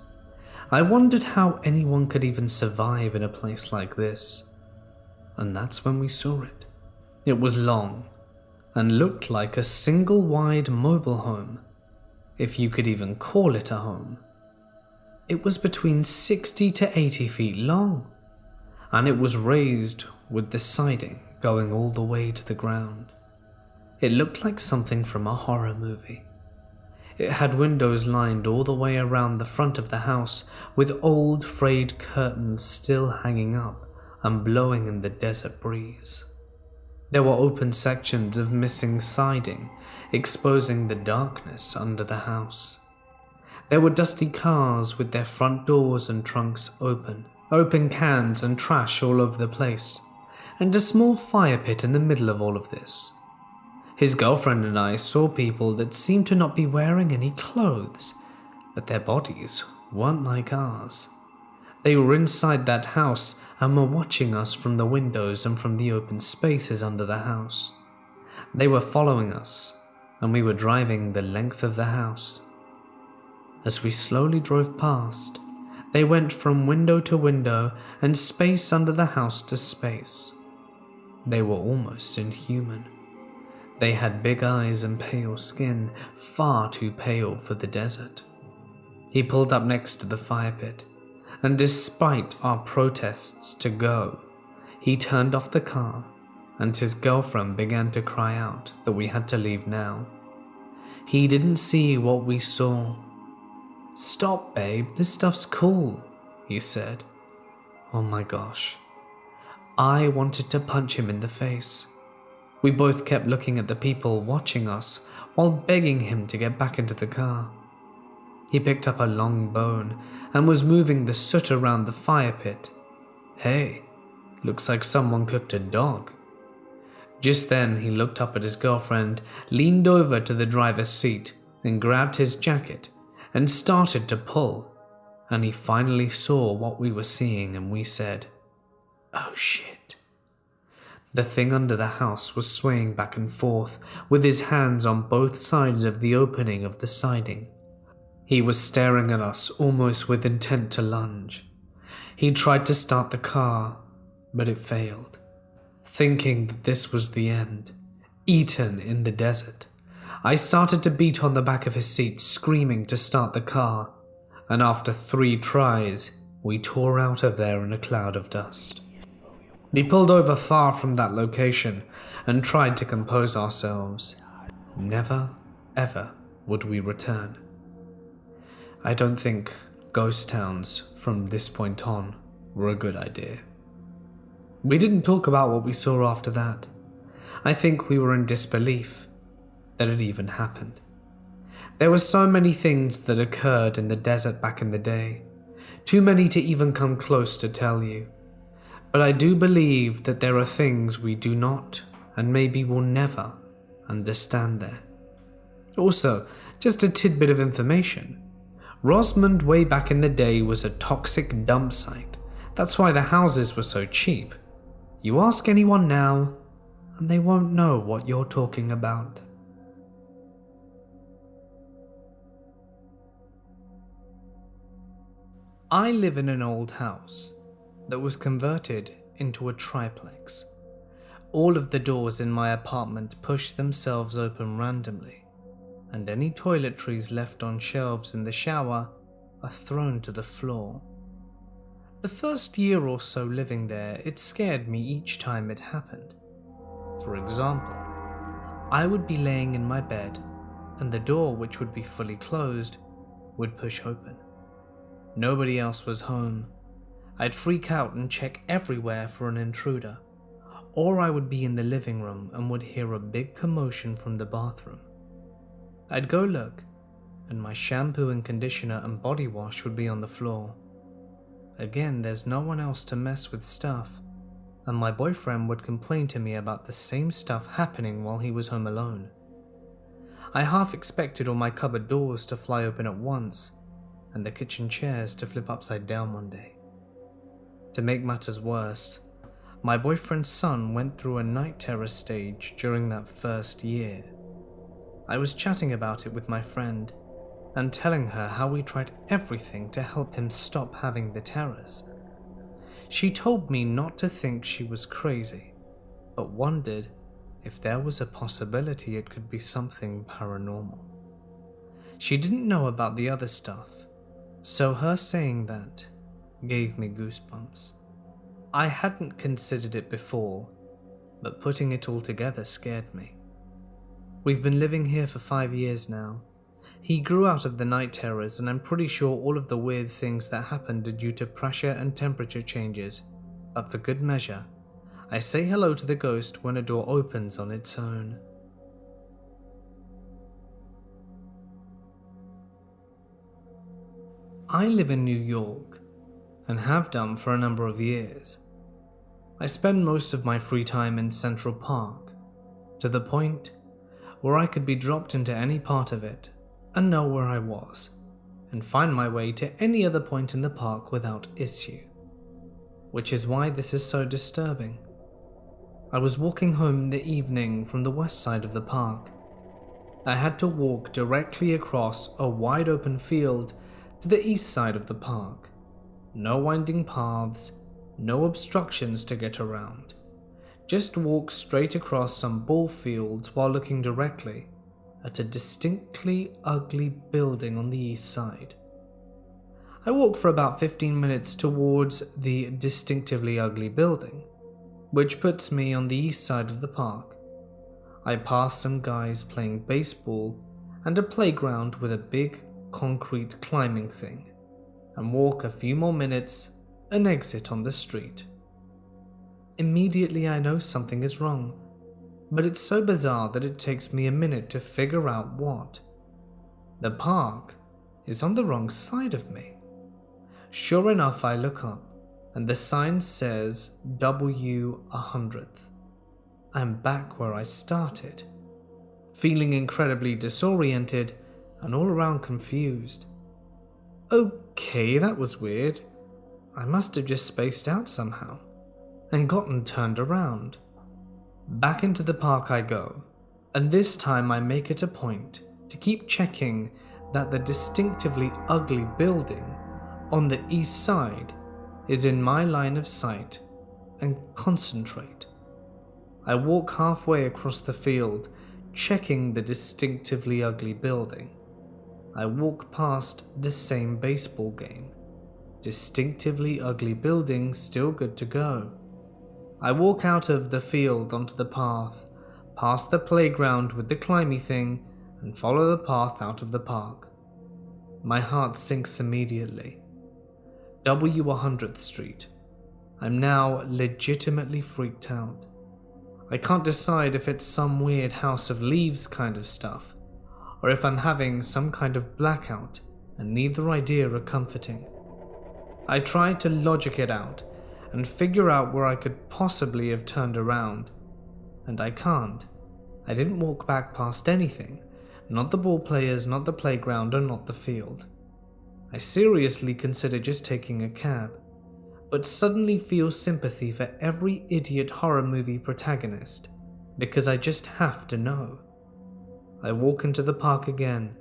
I wondered how anyone could even survive in a place like this. And that's when we saw it. It was long and looked like a single wide mobile home, if you could even call it a home. It was between 60 to 80 feet long, and it was raised with the siding going all the way to the ground. It looked like something from a horror movie. It had windows lined all the way around the front of the house with old frayed curtains still hanging up and blowing in the desert breeze. There were open sections of missing siding, exposing the darkness under the house. There were dusty cars with their front doors and trunks open cans and trash all over the place, and a small fire pit in the middle of all of this. His girlfriend and I saw people that seemed to not be wearing any clothes, but their bodies weren't like ours. They were inside that house and were watching us from the windows and from the open spaces under the house. They were following us, and we were driving the length of the house. As we slowly drove past, they went from window to window and space under the house to space. They were almost inhuman. They had big eyes and pale skin, far too pale for the desert. He pulled up next to the fire pit, and despite our protests to go, he turned off the car, and his girlfriend began to cry out that we had to leave now. He didn't see what we saw. "Stop, babe, this stuff's cool," he said. Oh my gosh. I wanted to punch him in the face. We both kept looking at the people watching us while begging him to get back into the car. He picked up a long bone and was moving the soot around the fire pit. Hey, looks like someone cooked a dog. Just then he looked up at his girlfriend, leaned over to the driver's seat and grabbed his jacket and started to pull, and he finally saw what we were seeing and we said, "Oh shit." The thing under the house was swaying back and forth with his hands on both sides of the opening of the siding. He was staring at us almost with intent to lunge. He tried to start the car, but it failed. Thinking that this was the end, eaten in the desert, I started to beat on the back of his seat, screaming to start the car, and after 3 tries, we tore out of there in a cloud of dust. We pulled over far from that location and tried to compose ourselves. Never, ever would we return. I don't think ghost towns from this point on were a good idea. We didn't talk about what we saw after that. I think we were in disbelief that it even happened. There were so many things that occurred in the desert back in the day, too many to even come close to tell you. But I do believe that there are things we do not, and maybe will never, understand there. Also, just a tidbit of information. Rosamond way back in the day was a toxic dump site. That's why the houses were so cheap. You ask anyone now, and they won't know what you're talking about. I live in an old house that was converted into a triplex. All of the doors in my apartment push themselves open randomly, and any toiletries left on shelves in the shower are thrown to the floor. The first year or so living there, it scared me each time it happened. For example, I would be laying in my bed, and the door, which would be fully closed, would push open. Nobody else was home. I'd freak out and check everywhere for an intruder, or I would be in the living room and would hear a big commotion from the bathroom. I'd go look, and my shampoo and conditioner and body wash would be on the floor. Again, there's no one else to mess with stuff, and my boyfriend would complain to me about the same stuff happening while he was home alone. I half expected all my cupboard doors to fly open at once, and the kitchen chairs to flip upside down one day. To make matters worse, my boyfriend's son went through a night terror stage during that first year. I was chatting about it with my friend and telling her how we tried everything to help him stop having the terrors. She told me not to think she was crazy, but wondered if there was a possibility it could be something paranormal. She didn't know about the other stuff, so her saying that gave me goosebumps. I hadn't considered it before, but putting it all together scared me. We've been living here for 5 years now. He grew out of the night terrors, and I'm pretty sure all of the weird things that happened are due to pressure and temperature changes, but for good measure, I say hello to the ghost when a door opens on its own. I live in New York, and have done for a number of years. I spend most of my free time in Central Park, to the point where I could be dropped into any part of it and know where I was, and find my way to any other point in the park without issue. Which is why this is so disturbing. I was walking home in the evening from the west side of the park. I had to walk directly across a wide open field to the east side of the park. No winding paths, no obstructions to get around. Just walk straight across some ball fields while looking directly at a distinctly ugly building on the east side. I walk for about 15 minutes towards the distinctively ugly building, which puts me on the east side of the park. I pass some guys playing baseball and a playground with a big concrete climbing thing, and walk a few more minutes and exit on the street. Immediately I know something is wrong, but it's so bizarre that it takes me a minute to figure out what. The park is on the wrong side of me. Sure enough, I look up, and the sign says W100th. I'm back where I started, feeling incredibly disoriented and all around confused. Okay, that was weird. I must have just spaced out somehow and gotten turned around. Back into the park I go, and this time I make it a point to keep checking that the distinctively ugly building on the east side is in my line of sight and concentrate. I walk halfway across the field, checking the distinctively ugly building. I walk past the same baseball game. Distinctively ugly building, still good to go. I walk out of the field onto the path, past the playground with the climby thing, and follow the path out of the park. My heart sinks immediately. W100th Street. I'm now legitimately freaked out. I can't decide if it's some weird House of Leaves kind of stuff, or if I'm having some kind of blackout, and neither idea are comforting. I try to logic it out and figure out where I could possibly have turned around, and I can't. I didn't walk back past anything, not the ball players, not the playground, or not the field. I seriously consider just taking a cab, but suddenly feel sympathy for every idiot horror movie protagonist, because I just have to know. I walk into the park again,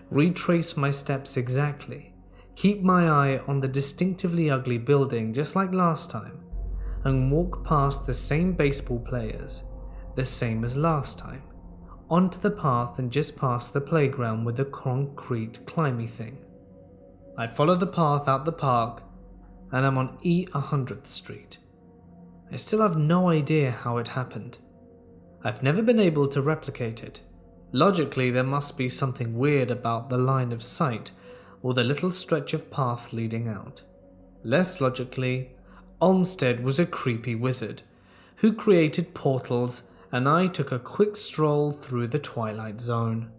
retrace my steps exactly, keep my eye on the distinctively ugly building just like last time, and walk past the same baseball players, the same as last time, onto the path and just past the playground with the concrete climby thing. I follow the path out the park, and I'm on E100th Street. I still have no idea how it happened. I've never been able to replicate it. Logically, there must be something weird about the line of sight or the little stretch of path leading out. Less logically, Olmsted was a creepy wizard who created portals, and I took a quick stroll through the Twilight Zone.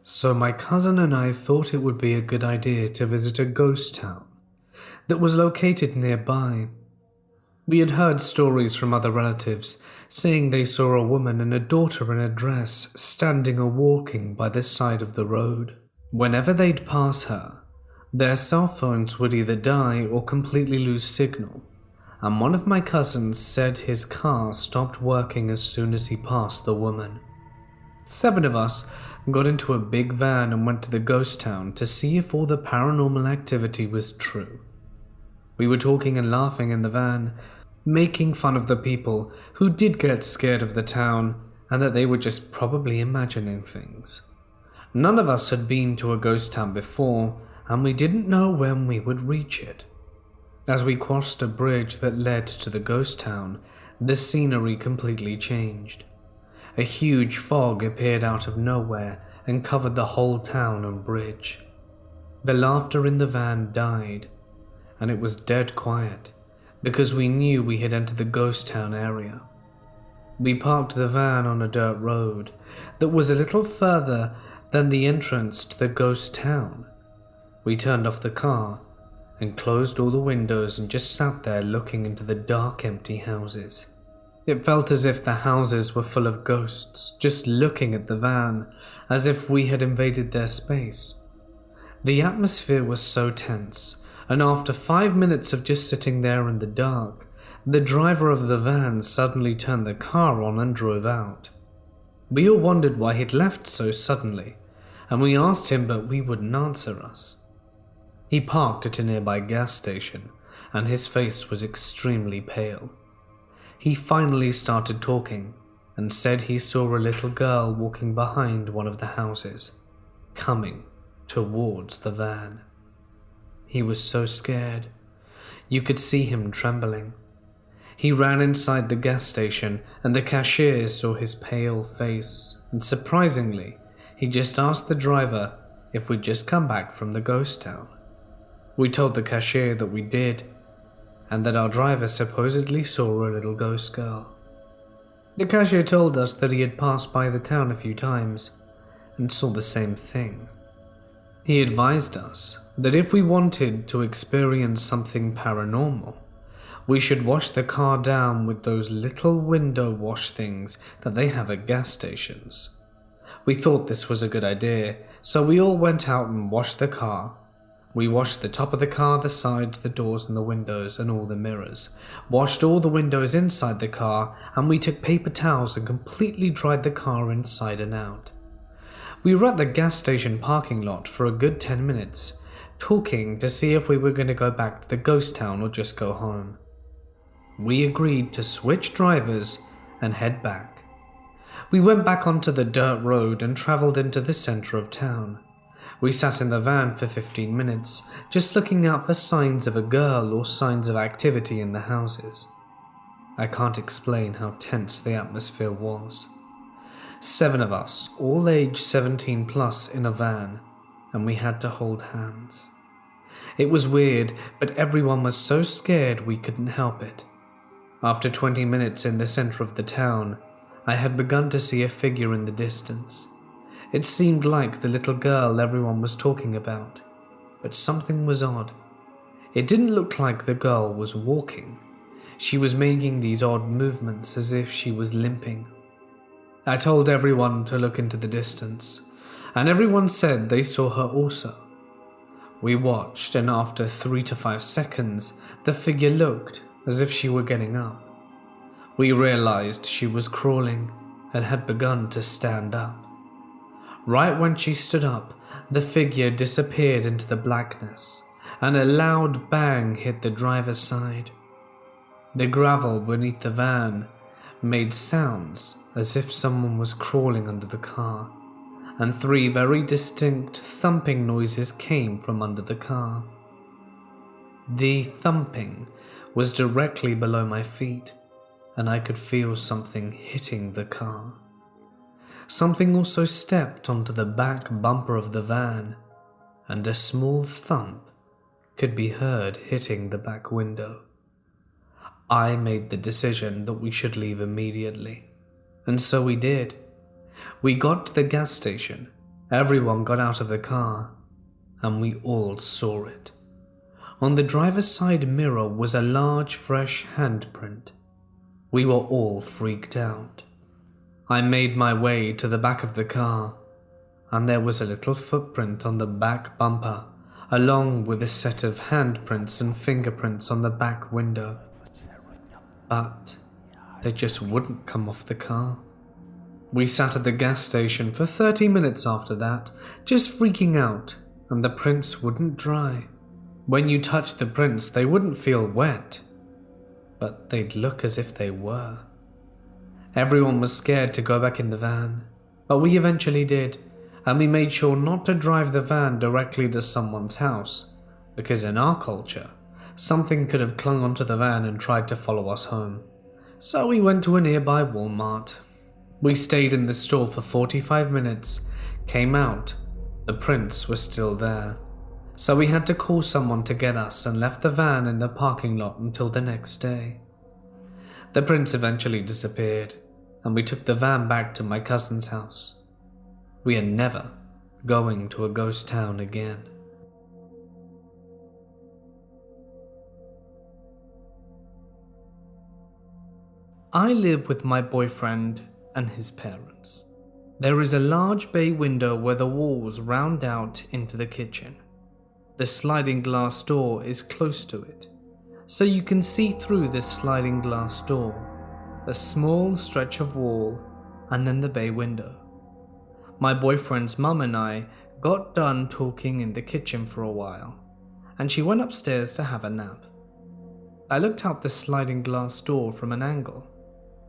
So my cousin and I thought it would be a good idea to visit a ghost town that was located nearby. We had heard stories from other relatives saying they saw a woman and a daughter in a dress standing or walking by the side of the road. Whenever they'd pass her, their cell phones would either die or completely lose signal, and one of my cousins said his car stopped working as soon as he passed the woman. 7 of us got into a big van and went to the ghost town to see if all the paranormal activity was true. We were talking and laughing in the van, making fun of the people who did get scared of the town and that they were just probably imagining things. None of us had been to a ghost town before, and we didn't know when we would reach it. As we crossed a bridge that led to the ghost town, the scenery completely changed. A huge fog appeared out of nowhere and covered the whole town and bridge. The laughter in the van died, and it was dead quiet, because we knew we had entered the ghost town area. We parked the van on a dirt road that was a little further than the entrance to the ghost town. We turned off the car and closed all the windows and just sat there looking into the dark, empty houses. It felt as if the houses were full of ghosts, just looking at the van, as if we had invaded their space. The atmosphere was so tense, and after 5 minutes of just sitting there in the dark, the driver of the van suddenly turned the car on and drove out. We all wondered why he'd left so suddenly, and we asked him, but he wouldn't answer us. He parked at a nearby gas station, and his face was extremely pale. He finally started talking, and said he saw a little girl walking behind one of the houses, coming towards the van. He was so scared. You could see him trembling. He ran inside the gas station, and the cashier saw his pale face, and surprisingly, he just asked the driver if we'd just come back from the ghost town. We told the cashier that we did, and that our driver supposedly saw a little ghost girl. The cashier told us that he had passed by the town a few times, and saw the same thing. He advised us that if we wanted to experience something paranormal, we should wash the car down with those little window wash things that they have at gas stations. We thought this was a good idea, so we all went out and washed the car. We washed the top of the car, the sides, the doors and the windows and all the mirrors, washed all the windows inside the car, and we took paper towels and completely dried the car inside and out. We were at the gas station parking lot for a good 10 minutes, talking to see if we were going to go back to the ghost town or just go home. We agreed to switch drivers and head back. We went back onto the dirt road and travelled into the centre of town. We sat in the van for 15 minutes, just looking out for signs of a girl or signs of activity in the houses. I can't explain how tense the atmosphere was. 7 of us, all aged 17 plus, in a van, and we had to hold hands. It was weird, but everyone was so scared we couldn't help it. After 20 minutes in the centre of the town, I had begun to see a figure in the distance. It seemed like the little girl everyone was talking about, but something was odd. It didn't look like the girl was walking. She was making these odd movements as if she was limping. I told everyone to look into the distance, and everyone said they saw her also. We watched, and after 3 to 5 seconds, the figure looked as if she were getting up. We realized she was crawling and had begun to stand up. Right when she stood up, the figure disappeared into the blackness, and a loud bang hit the driver's side. The gravel beneath the van made sounds as if someone was crawling under the car, and 3 very distinct thumping noises came from under the car. The thumping was directly below my feet, and I could feel something hitting the car. Something also stepped onto the back bumper of the van, and a small thump could be heard hitting the back window. I made the decision that we should leave immediately, and so we did. We got to the gas station, everyone got out of the car, and we all saw it. On the driver's side mirror was a large fresh handprint. We were all freaked out. I made my way to the back of the car, and there was a little footprint on the back bumper, along with a set of handprints and fingerprints on the back window. But they just wouldn't come off the car. We sat at the gas station for 30 minutes after that, just freaking out, and the prints wouldn't dry. When you touched the prints, they wouldn't feel wet, but they'd look as if they were. Everyone was scared to go back in the van, but we eventually did, and we made sure not to drive the van directly to someone's house, because in our culture, something could have clung onto the van and tried to follow us home. So we went to a nearby Walmart. We stayed in the store for 45 minutes, came out, the prints were still there. So we had to call someone to get us and left the van in the parking lot until the next day. The prints eventually disappeared, and we took the van back to my cousin's house. We are never going to a ghost town again. I live with my boyfriend and his parents. There is a large bay window where the walls round out into the kitchen. The sliding glass door is close to it, so you can see through this sliding glass door, a small stretch of wall, and then the bay window. My boyfriend's mum and I got done talking in the kitchen for a while, and she went upstairs to have a nap. I looked out the sliding glass door from an angle,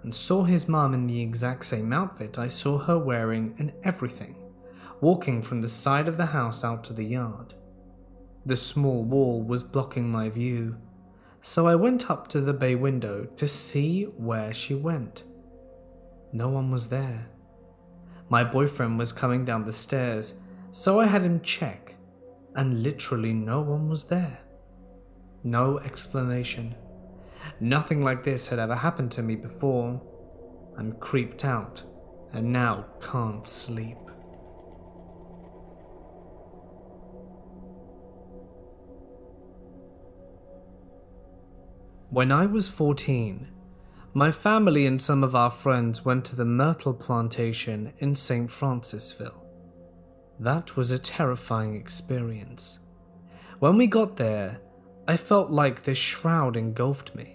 and saw his mum in the exact same outfit I saw her wearing and everything, walking from the side of the house out to the yard. The small wall was blocking my view, so I went up to the bay window to see where she went. No one was there. My boyfriend was coming down the stairs, so I had him check, and literally no one was there. No explanation. Nothing like this had ever happened to me before. I'm creeped out and now can't sleep. When I was 14, my family and some of our friends went to the Myrtle plantation in St. Francisville. That was a terrifying experience. When we got there, I felt like this shroud engulfed me.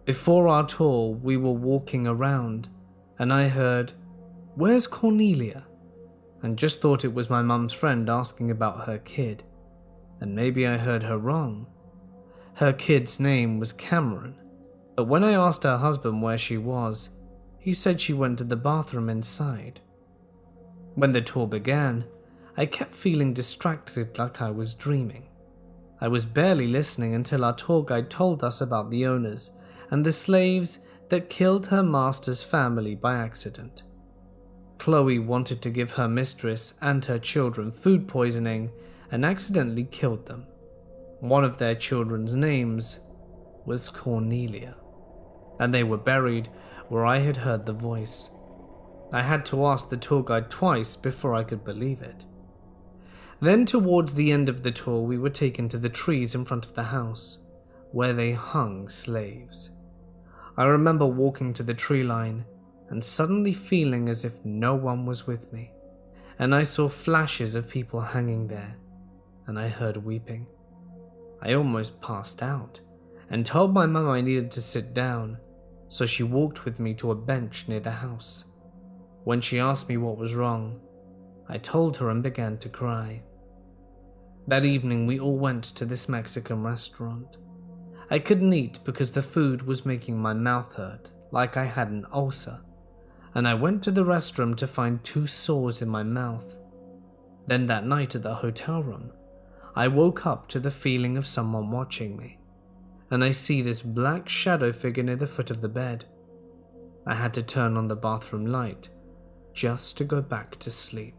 Before our tour, we were walking around, and I heard, "Where's Cornelia?" and just thought it was my mum's friend asking about her kid, and maybe I heard her wrong. Her kid's name was Cameron, but when I asked her husband where she was, he said she went to the bathroom inside. When the tour began, I kept feeling distracted like I was dreaming. I was barely listening until our tour guide told us about the owners and the slaves that killed her master's family by accident. Chloe wanted to give her mistress and her children food poisoning and accidentally killed them. One of their children's names was Cornelia, and they were buried where I had heard the voice. I had to ask the tour guide twice before I could believe it. Then towards the end of the tour, we were taken to the trees in front of the house, where they hung slaves. I remember walking to the tree line and suddenly feeling as if no one was with me, and I saw flashes of people hanging there, and I heard weeping. I almost passed out and told my mum I needed to sit down, so she walked with me to a bench near the house. When she asked me what was wrong, I told her and began to cry. That evening we all went to this Mexican restaurant. I couldn't eat because the food was making my mouth hurt like I had an ulcer, and I went to the restroom to find 2 sores in my mouth. Then that night at the hotel room, I woke up to the feeling of someone watching me, and I see this black shadow figure near the foot of the bed. I had to turn on the bathroom light just to go back to sleep.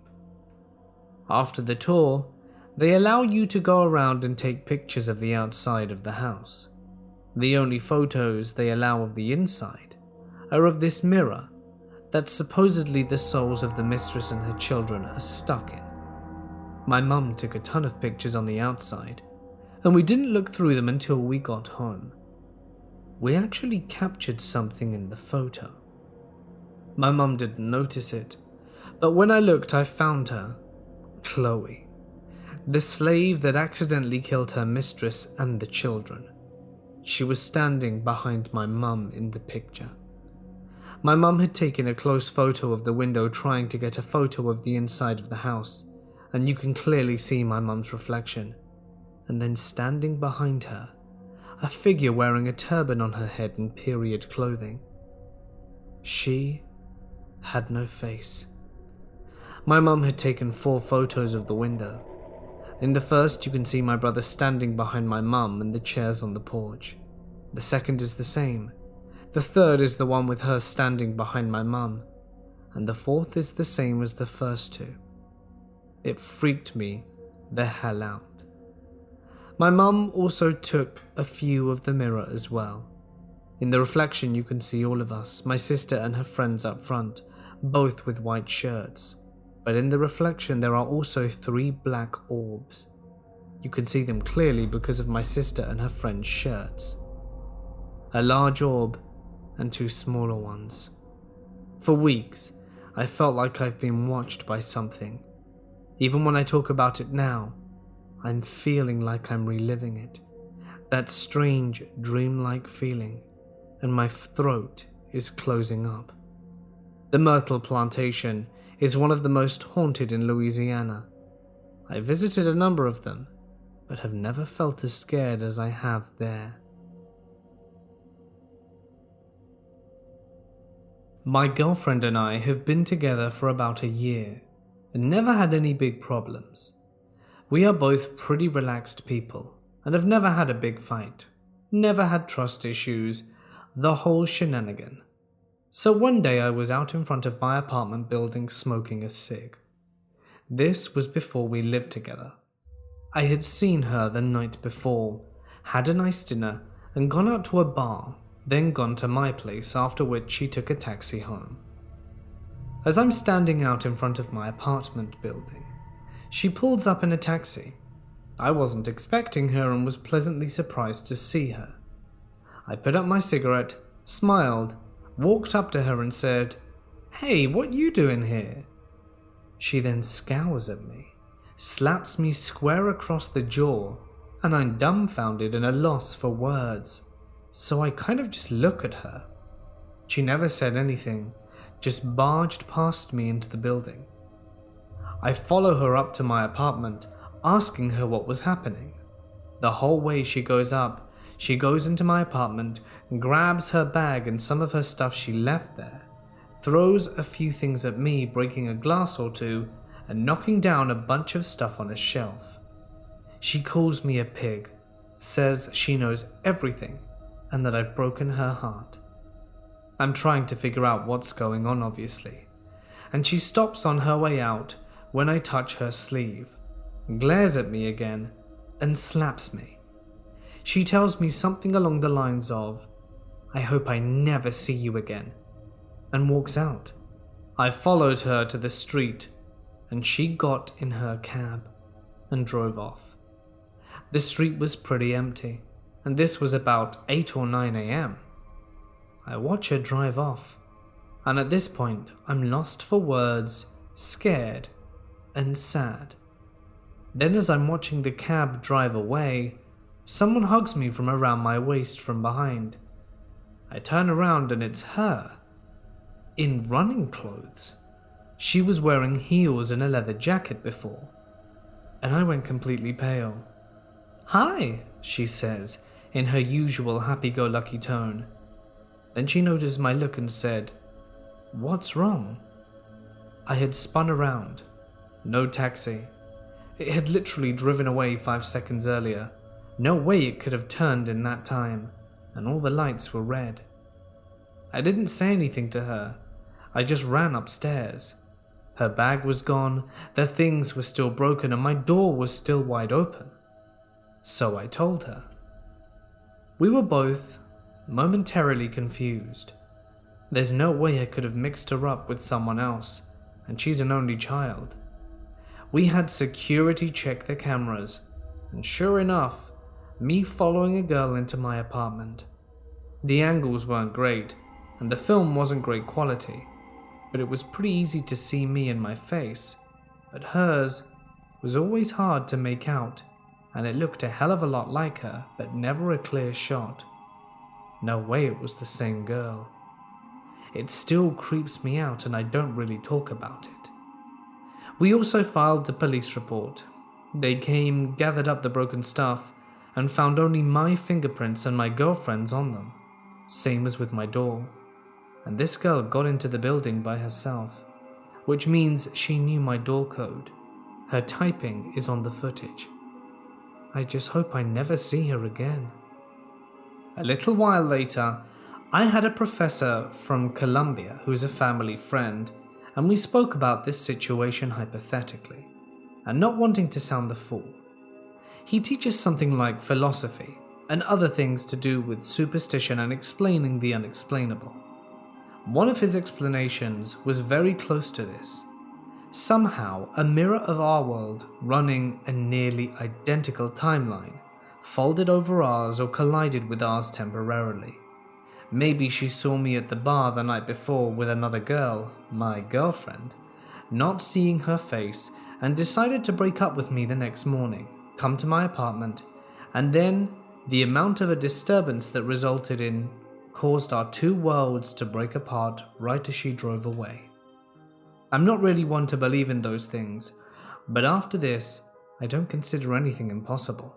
After the tour, they allow you to go around and take pictures of the outside of the house. The only photos they allow of the inside are of this mirror that supposedly the souls of the mistress and her children are stuck in. My mum took a ton of pictures on the outside, and we didn't look through them until we got home. We actually captured something in the photo. My mum didn't notice it, but when I looked I found her, Chloe, the slave that accidentally killed her mistress and the children. She was standing behind my mum in the picture. My mum had taken a close photo of the window trying to get a photo of the inside of the house, and you can clearly see my mum's reflection. And then standing behind her, a figure wearing a turban on her head and period clothing. She had no face. My mum had taken 4 photos of the window. In the first, you can see my brother standing behind my mum and the chairs on the porch. The second is the same. The third is the one with her standing behind my mum. And the fourth is the same as the first 2. It freaked me the hell out. My mum also took a few of the mirror as well. In the reflection you can see all of us, my sister and her friends up front, both with white shirts. But in the reflection there are also 3 black orbs. You can see them clearly because of my sister and her friend's shirts. A large orb and 2 smaller ones. For weeks, I felt like I've been watched by something. Even when I talk about it now, I'm feeling like I'm reliving it. That strange, dreamlike feeling, and my throat is closing up. The Myrtle plantation is one of the most haunted in Louisiana. I visited a number of them, but have never felt as scared as I have there. My girlfriend and I have been together for about a year and never had any big problems. We are both pretty relaxed people and have never had a big fight, never had trust issues, the whole shenanigan. So one day I was out in front of my apartment building smoking a cig. This was before we lived together. I had seen her the night before, had a nice dinner, and gone out to a bar, then gone to my place, after which she took a taxi home. As I'm standing out in front of my apartment building, she pulls up in a taxi. I wasn't expecting her and was pleasantly surprised to see her. I put up my cigarette, smiled, walked up to her and said, "Hey, what you doing here?" She then scowls at me, slaps me square across the jaw, and I'm dumbfounded and at a loss for words. So I kind of just look at her. She never said anything, just barged past me into the building. I follow her up to my apartment, asking her what was happening. The whole way she goes up, she goes into my apartment, grabs her bag and some of her stuff she left there, throws a few things at me, breaking a glass or two, and knocking down a bunch of stuff on a shelf. She calls me a pig, says she knows everything, and that I've broken her heart. I'm trying to figure out what's going on, obviously, and she stops on her way out when I touch her sleeve, glares at me again, and slaps me. She tells me something along the lines of, "I hope I never see you again," and walks out. I followed her to the street, and she got in her cab and drove off. The street was pretty empty, and this was about 8 or 9 a.m. I watch her drive off, and at this point I'm lost for words, scared, and sad. Then as I'm watching the cab drive away, someone hugs me from around my waist from behind. I turn around and it's her, in running clothes. She was wearing heels and a leather jacket before, and I went completely pale. "Hi," she says, in her usual happy-go-lucky tone. Then she noticed my look and said, "What's wrong?" I had spun around. No taxi. It had literally driven away 5 seconds earlier. No way it could have turned in that time, and all the lights were red. I didn't say anything to her. I just ran upstairs. Her bag was gone, the things were still broken, and my door was still wide open. So I told her. We were both momentarily confused. There's no way I could have mixed her up with someone else, and she's an only child. We had security check the cameras, and sure enough, me following a girl into my apartment. The angles weren't great, and the film wasn't great quality, but it was pretty easy to see me and my face, but hers was always hard to make out, and it looked a hell of a lot like her, but never a clear shot. No way it was the same girl. It still creeps me out and I don't really talk about it. We also filed the police report. They came, gathered up the broken stuff, and found only my fingerprints and my girlfriend's on them, same as with my door. And this girl got into the building by herself, which means she knew my door code. Her typing is on the footage. I just hope I never see her again. A little while later, I had a professor from Columbia who's a family friend, and we spoke about this situation hypothetically, and not wanting to sound the fool. He teaches something like philosophy and other things to do with superstition and explaining the unexplainable. One of his explanations was very close to this. Somehow, a mirror of our world running a nearly identical timeline folded over ours or collided with ours temporarily. Maybe she saw me at the bar the night before with another girl, my girlfriend, not seeing her face, and decided to break up with me the next morning, come to my apartment, and then the amount of a disturbance that resulted in caused our two worlds to break apart right as she drove away. I'm not really one to believe in those things, but after this, I don't consider anything impossible.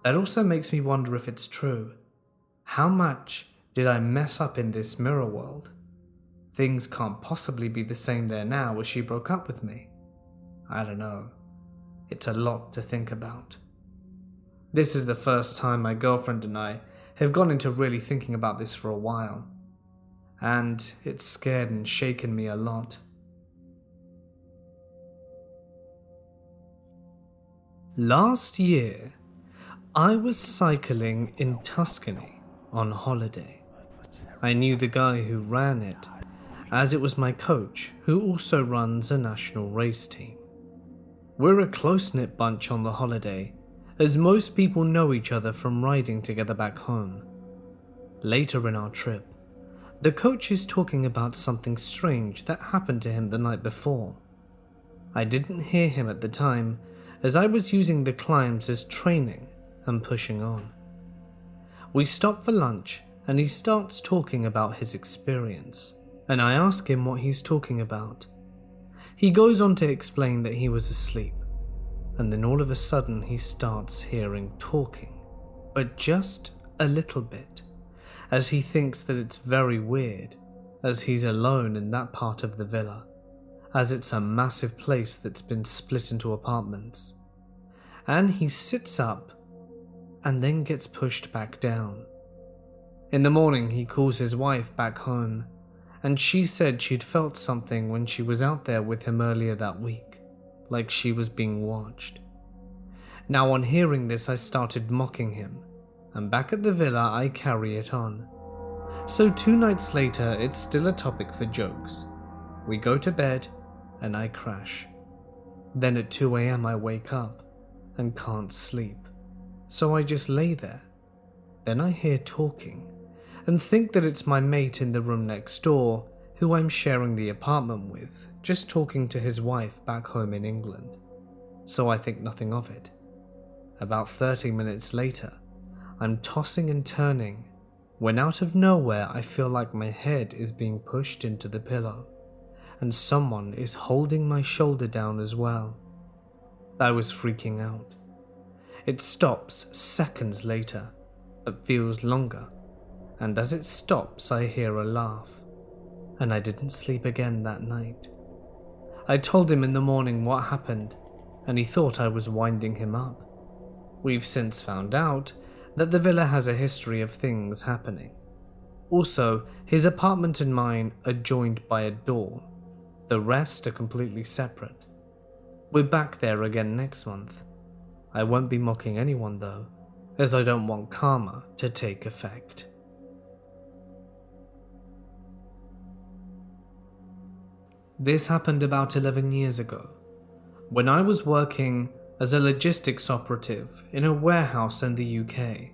That also makes me wonder if it's true. How much did I mess up in this mirror world? Things can't possibly be the same there now as she broke up with me. I don't know. It's a lot to think about. This is the first time my girlfriend and I have gone into really thinking about this for a while, and it's scared and shaken me a lot. Last year, I was cycling in Tuscany on holiday. I knew the guy who ran it, as it was my coach who also runs a national race team. We're a close-knit bunch on the holiday, as most people know each other from riding together back home. Later in our trip, the coach is talking about something strange that happened to him the night before. I didn't hear him at the time, as I was using the climbs as training and pushing on. We stop for lunch and he starts talking about his experience, and I ask him what he's talking about. He goes on to explain that he was asleep, and then all of a sudden he starts hearing talking, but just a little bit, as he thinks that it's very weird, as he's alone in that part of the villa, as it's a massive place that's been split into apartments. And he sits up and then gets pushed back down. In the morning, he calls his wife back home, and she said she'd felt something when she was out there with him earlier that week, like she was being watched. Now, on hearing this, I started mocking him, and back at the villa, I carry it on. So 2 nights later, it's still a topic for jokes. We go to bed, and I crash. Then at 2 a.m. I wake up and can't sleep, so I just lay there. Then I hear talking and think that it's my mate in the room next door, who I'm sharing the apartment with, just talking to his wife back home in England. So I think nothing of it. About 30 minutes later, I'm tossing and turning when out of nowhere I feel like my head is being pushed into the pillow, and someone is holding my shoulder down as well. I was freaking out. It stops seconds later, but feels longer, and as it stops I hear a laugh, and I didn't sleep again that night. I told him in the morning what happened, and he thought I was winding him up. We've since found out that the villa has a history of things happening. Also, his apartment and mine are joined by a door. The rest are completely separate. We're back there again next month. I won't be mocking anyone though, as I don't want karma to take effect. This happened about 11 years ago, when I was working as a logistics operative in a warehouse in the UK.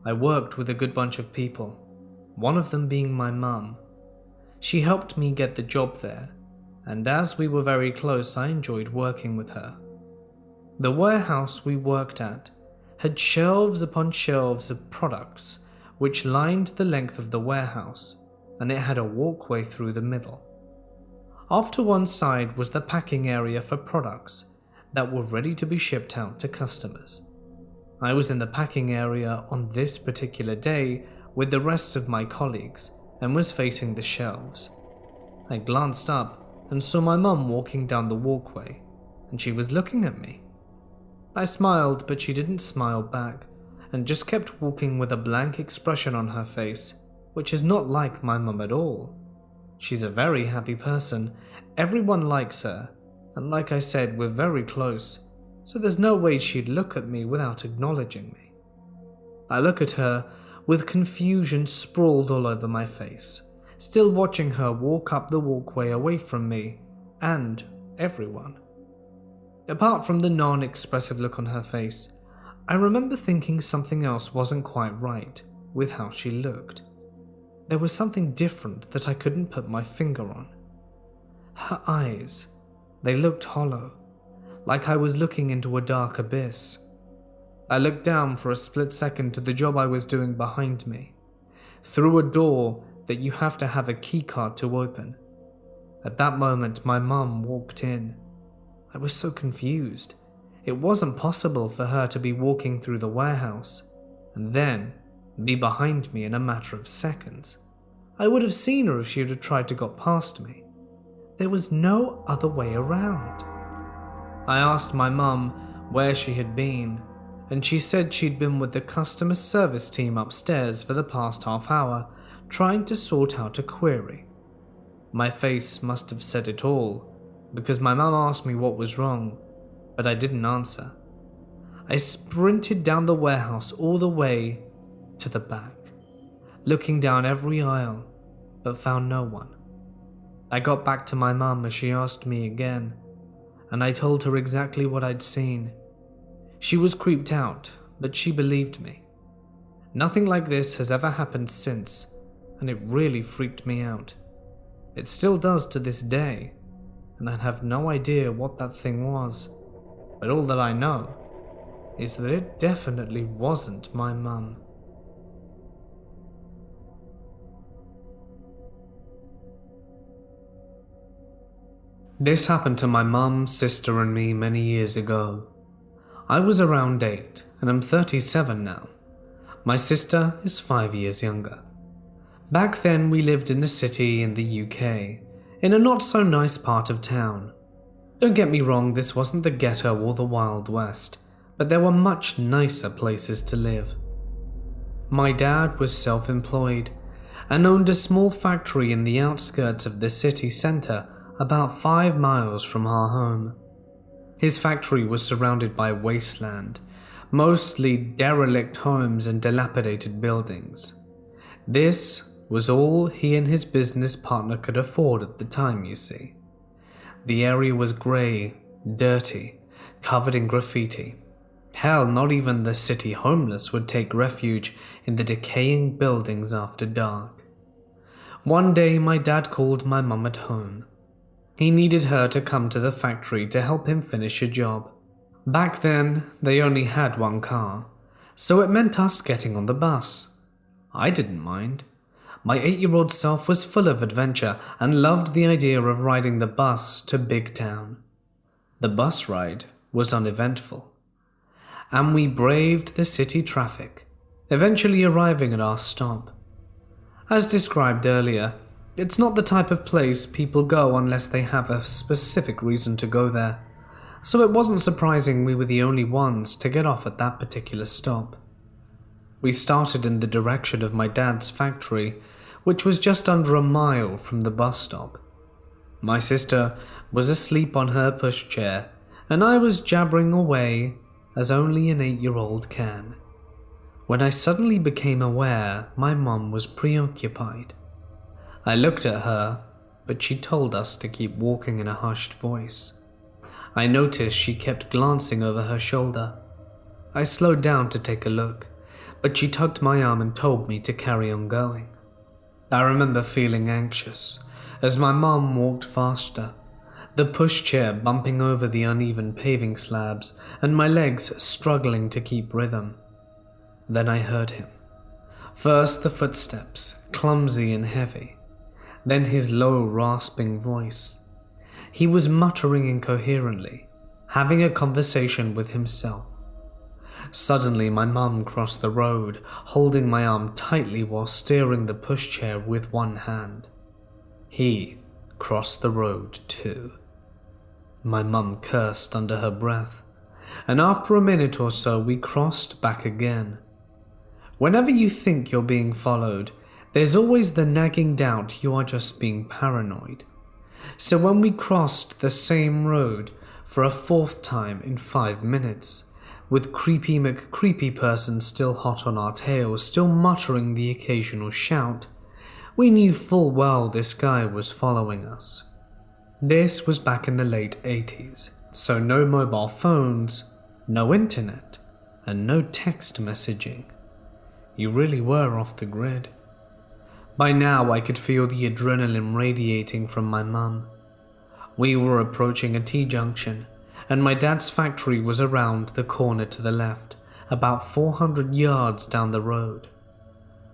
I worked with a good bunch of people, one of them being my mum. She helped me get the job there, and as we were very close, I enjoyed working with her. The warehouse we worked at had shelves upon shelves of products which lined the length of the warehouse, and it had a walkway through the middle. Off to one side was the packing area for products that were ready to be shipped out to customers. I was in the packing area on this particular day with the rest of my colleagues and was facing the shelves. I glanced up and saw my mum walking down the walkway, and she was looking at me. I smiled, but she didn't smile back and just kept walking with a blank expression on her face, which is not like my mum at all. She's a very happy person, everyone likes her, and like I said, we're very close, so there's no way she'd look at me without acknowledging me. I look at her with confusion sprawled all over my face, still watching her walk up the walkway away from me and everyone. Apart from the non-expressive look on her face, I remember thinking something else wasn't quite right with how she looked. There was something different that I couldn't put my finger on. Her eyes, they looked hollow, like I was looking into a dark abyss. I looked down for a split second to the job I was doing behind me, through a door that you have to have a keycard to open. At that moment, my mum walked in. I was so confused. It wasn't possible for her to be walking through the warehouse and then be behind me in a matter of seconds. I would have seen her if she had tried to got past me. There was no other way around. I asked my mum where she had been, and she said she'd been with the customer service team upstairs for the past half hour, trying to sort out a query. My face must have said it all, because my mum asked me what was wrong, but I didn't answer. I sprinted down the warehouse all the way to the back, looking down every aisle, but found no one. I got back to my mum as she asked me again, and I told her exactly what I'd seen. She was creeped out, but she believed me. Nothing like this has ever happened since, and it really freaked me out. It still does to this day, and I have no idea what that thing was, but all that I know is that it definitely wasn't my mum. This happened to my mum, sister and me many years ago. I was around 8 and I'm 37 now. My sister is 5 years younger. Back then we lived in a city in the UK, in a not so nice part of town. Don't get me wrong, this wasn't the ghetto or the Wild West, but there were much nicer places to live. My dad was self-employed and owned a small factory in the outskirts of the city centre about 5 miles from our home. His factory was surrounded by wasteland, mostly derelict homes and dilapidated buildings. This was all he and his business partner could afford at the time, you see. The area was grey, dirty, covered in graffiti. Hell, not even the city homeless would take refuge in the decaying buildings after dark. One day my dad called my mum at home. He needed her to come to the factory to help him finish a job. Back then, they only had one car, so it meant us getting on the bus. I didn't mind. My 8-year-old self was full of adventure and loved the idea of riding the bus to Big Town. The bus ride was uneventful, and we braved the city traffic, eventually arriving at our stop. As described earlier, it's not the type of place people go unless they have a specific reason to go there, so it wasn't surprising we were the only ones to get off at that particular stop. We started in the direction of my dad's factory, which was just under a mile from the bus stop. My sister was asleep on her pushchair, and I was jabbering away as only an 8-year-old can, when I suddenly became aware my mum was preoccupied. I looked at her, but she told us to keep walking in a hushed voice. I noticed she kept glancing over her shoulder. I slowed down to take a look, but she tugged my arm and told me to carry on going. I remember feeling anxious as my mum walked faster, the pushchair bumping over the uneven paving slabs and my legs struggling to keep rhythm. Then I heard him. First the footsteps, clumsy and heavy. Then his low, rasping voice. He was muttering incoherently, having a conversation with himself. Suddenly, my mum crossed the road, holding my arm tightly while steering the pushchair with one hand. He crossed the road too. My mum cursed under her breath, and after a minute or so, we crossed back again. Whenever you think you're being followed, there's always the nagging doubt you are just being paranoid. So when we crossed the same road for a 4th time in 5 minutes, with Creepy McCreepy person still hot on our tails, still muttering the occasional shout, we knew full well this guy was following us. This was back in the late 80s, so no mobile phones, no internet, and no text messaging. You really were off the grid. By now I could feel the adrenaline radiating from my mum. We were approaching a T-junction, and my dad's factory was around the corner to the left, about 400 yards down the road.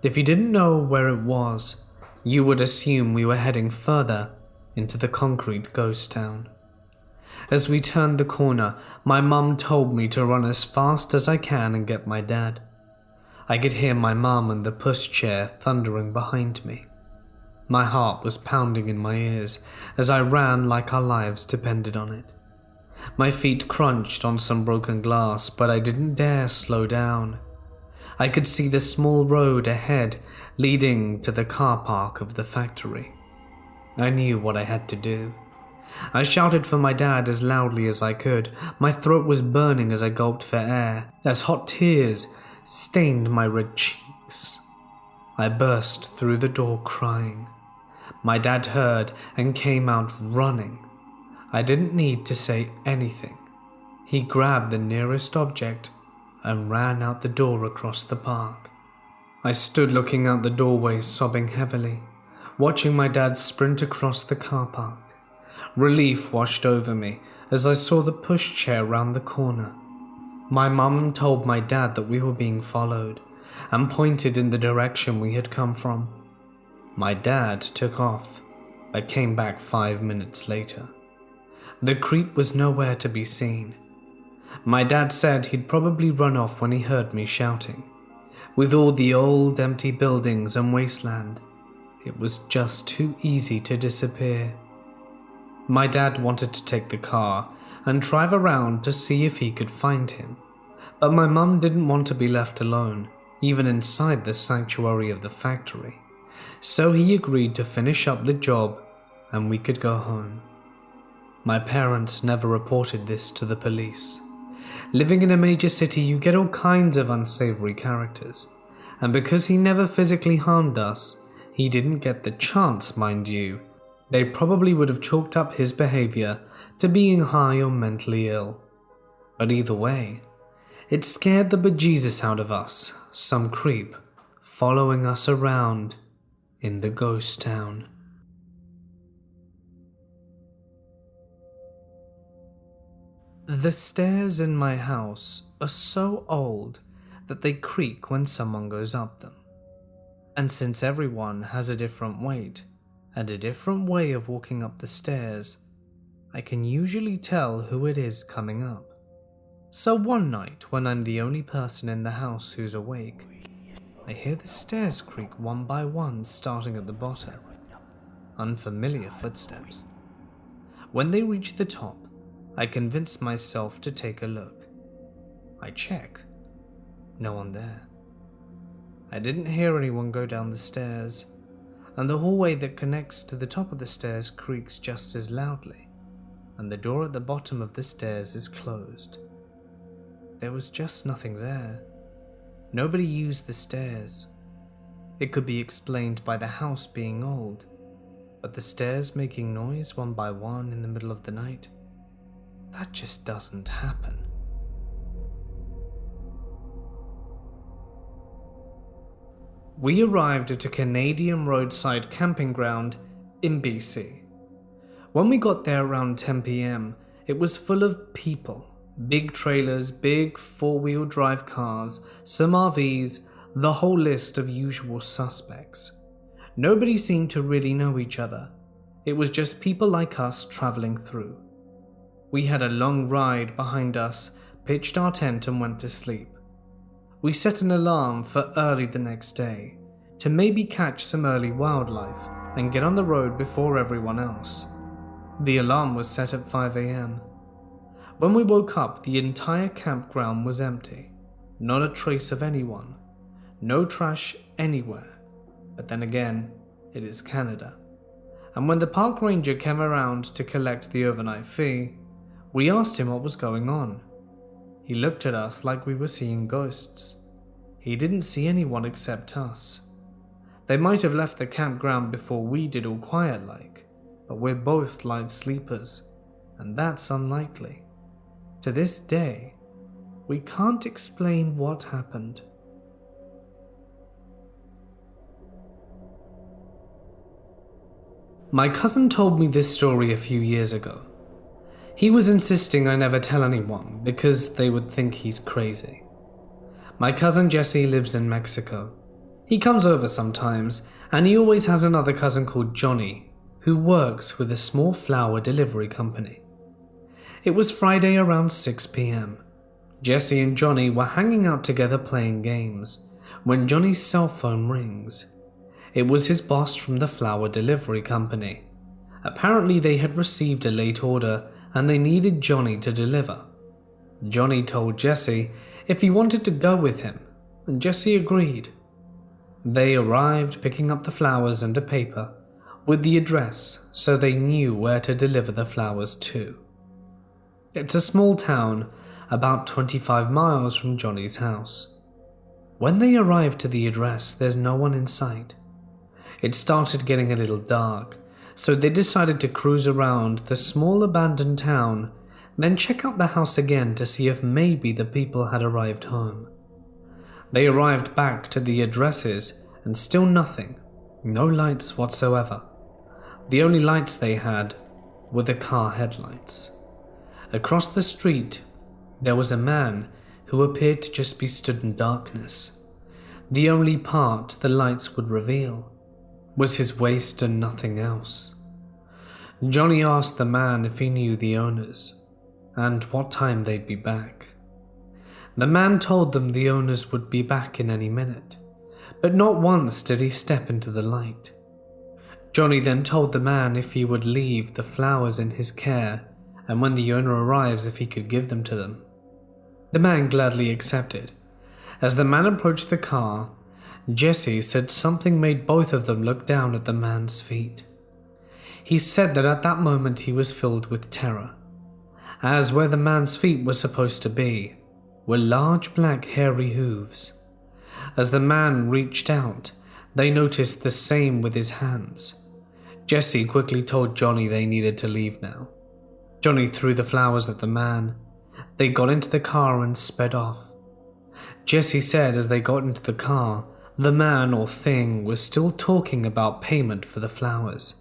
If you didn't know where it was, you would assume we were heading further into the concrete ghost town. As we turned the corner, my mum told me to run as fast as I can and get my dad. I could hear my mum and the pushchair thundering behind me. My heart was pounding in my ears as I ran like our lives depended on it. My feet crunched on some broken glass, but I didn't dare slow down. I could see the small road ahead leading to the car park of the factory. I knew what I had to do. I shouted for my dad as loudly as I could. My throat was burning as I gulped for air, as hot tears stained my red cheeks. I burst through the door crying. My dad heard and came out running. I didn't need to say anything. He grabbed the nearest object and ran out the door across the park. I stood looking out the doorway, sobbing heavily, watching my dad sprint across the car park. Relief washed over me as I saw the pushchair round the corner. My mum told my dad that we were being followed and pointed in the direction we had come from. My dad took off, but came back 5 minutes later. The creep was nowhere to be seen. My dad said he'd probably run off when he heard me shouting. With all the old empty buildings and wasteland, it was just too easy to disappear. My dad wanted to take the car and drive around to see if he could find him, but my mum didn't want to be left alone, even inside the sanctuary of the factory, so he agreed to finish up the job and we could go home. My parents never reported this to the police. Living in a major city, you get all kinds of unsavory characters, and because he never physically harmed us, he didn't get the chance, mind you. They probably would have chalked up his behavior to being high or mentally ill. But either way, it scared the bejesus out of us, some creep following us around in the ghost town. The stairs in my house are so old that they creak when someone goes up them. And since everyone has a different weight and a different way of walking up the stairs, I can usually tell who it is coming up. So one night, when I'm the only person in the house who's awake, I hear the stairs creak one by one, starting at the bottom. Unfamiliar footsteps. When they reach the top, I convince myself to take a look. I check. No one there. I didn't hear anyone go down the stairs, and the hallway that connects to the top of the stairs creaks just as loudly, and the door at the bottom of the stairs is closed. There was just nothing there. Nobody used the stairs. It could be explained by the house being old, but the stairs making noise one by one in the middle of the night? That just doesn't happen. We arrived at a Canadian roadside camping ground in BC. When we got there around 10 p.m, it was full of people. Big trailers, big four-wheel drive cars, some RVs, the whole list of usual suspects. Nobody seemed to really know each other. It was just people like us traveling through. We had a long ride behind us, pitched our tent and went to sleep. We set an alarm for early the next day, to maybe catch some early wildlife and get on the road before everyone else. The alarm was set at 5 a.m. When we woke up, the entire campground was empty. Not a trace of anyone. No trash anywhere. But then again, it is Canada. And when the park ranger came around to collect the overnight fee, we asked him what was going on. He looked at us like we were seeing ghosts. He didn't see anyone except us. They might have left the campground before we did, all quiet like, but we're both light sleepers, and that's unlikely. To this day, we can't explain what happened. My cousin told me this story a few years ago. He was insisting I never tell anyone because they would think he's crazy. My cousin Jesse lives in Mexico. He comes over sometimes, and he always has another cousin called Johnny, who works with a small flower delivery company. It was Friday around 6 p.m. Jesse and Johnny were hanging out together playing games, when Johnny's cell phone rings. It was his boss from the flower delivery company. Apparently they had received a late order and they needed Johnny to deliver. Johnny told Jesse if he wanted to go with him, and Jesse agreed. They arrived picking up the flowers and a paper with the address so they knew where to deliver the flowers to. It's a small town about 25 miles from Johnny's house. When they arrived to the address, there's no one in sight. It started getting a little dark, so they decided to cruise around the small abandoned town, then check out the house again to see if maybe the people had arrived home. They arrived back to the addresses and still nothing, no lights whatsoever. The only lights they had were the car headlights. Across the street, there was a man who appeared to just be stood in darkness. The only part the lights would reveal was his waist and nothing else. Johnny asked the man if he knew the owners and what time they'd be back. The man told them the owners would be back in any minute, but not once did he step into the light. Johnny then told the man if he would leave the flowers in his care, and when the owner arrives if he could give them to them. The man gladly accepted. As the man approached the car, Jesse said something made both of them look down at the man's feet. He said that at that moment he was filled with terror, as where the man's feet were supposed to be were large black hairy hooves. As the man reached out, they noticed the same with his hands. Jesse quickly told Johnny they needed to leave now. Johnny threw the flowers at the man. They got into the car and sped off. Jesse said as they got into the car, the man or thing was still talking about payment for the flowers,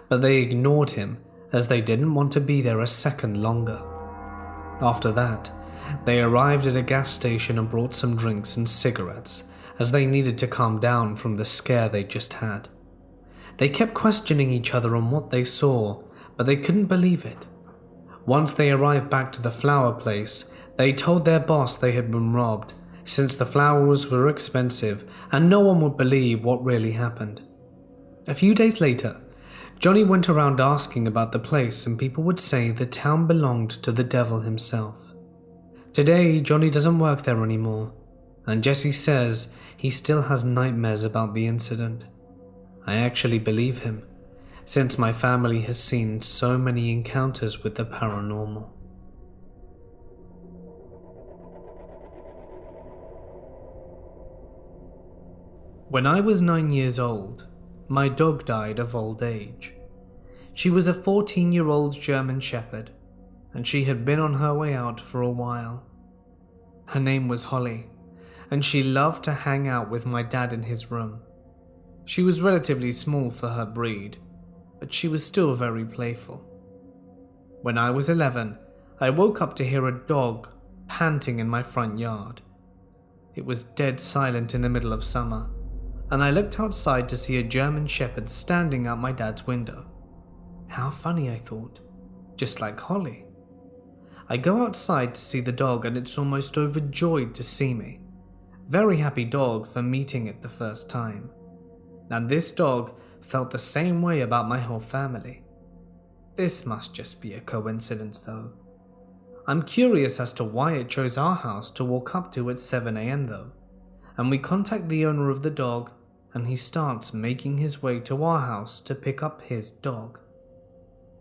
but they ignored him as they didn't want to be there a second longer. After that, they arrived at a gas station and brought some drinks and cigarettes as they needed to calm down from the scare they just had. They kept questioning each other on what they saw, but they couldn't believe it. Once they arrived back to the flower place, they told their boss they had been robbed, since the flowers were expensive and no one would believe what really happened. A few days later, Johnny went around asking about the place and people would say the town belonged to the devil himself. Today, Johnny doesn't work there anymore, and Jesse says he still has nightmares about the incident. I actually believe him, since my family has seen so many encounters with the paranormal. When I was 9 years old, my dog died of old age. She was a 14-year-old German Shepherd, and she had been on her way out for a while. Her name was Holly, and she loved to hang out with my dad in his room. She was relatively small for her breed, but she was still very playful. When I was 11, I woke up to hear a dog panting in my front yard. It was dead silent in the middle of summer, and I looked outside to see a German Shepherd standing out my dad's window. How funny, I thought, just like Holly. I go outside to see the dog and it's almost overjoyed to see me. Very happy dog for meeting it the first time. And this dog felt the same way about my whole family. This must just be a coincidence though. I'm curious as to why it chose our house to walk up to at 7 AM though, and we contact the owner of the dog and he starts making his way to our house to pick up his dog.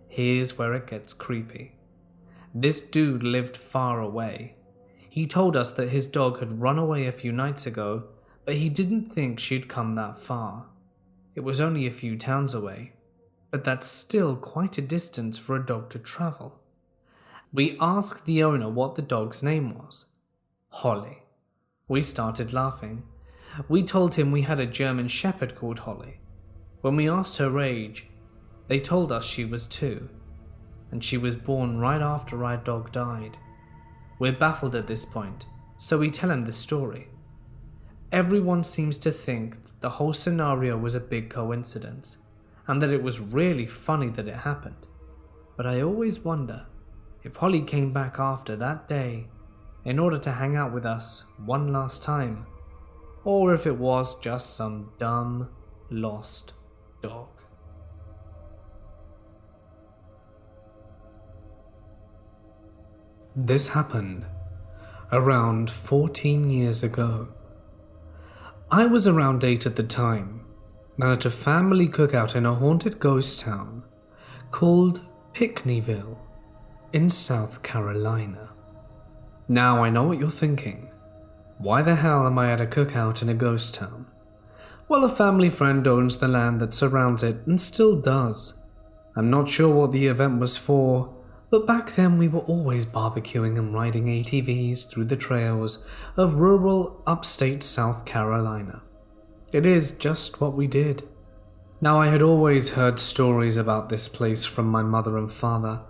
Here's where it gets creepy. This dude lived far away. He told us that his dog had run away a few nights ago, but he didn't think she'd come that far. It was only a few towns away, but that's still quite a distance for a dog to travel. We asked the owner what the dog's name was. Holly. We started laughing. We told him we had a German Shepherd called Holly. When we asked her age, they told us she was 2, and she was born right after our dog died. We're baffled at this point, so we tell him the story. Everyone seems to think that the whole scenario was a big coincidence, and that it was really funny that it happened. But I always wonder if Holly came back after that day in order to hang out with us one last time, or if it was just some dumb, lost dog. This happened around 14 years ago. I was around 8 at the time, and at a family cookout in a haunted ghost town called Pickneyville in South Carolina. Now I know what you're thinking. Why the hell am I at a cookout in a ghost town? Well, a family friend owns the land that surrounds it and still does. I'm not sure what the event was for, but back then we were always barbecuing and riding ATVs through the trails of rural upstate South Carolina. It is just what we did. Now I had always heard stories about this place from my mother and father,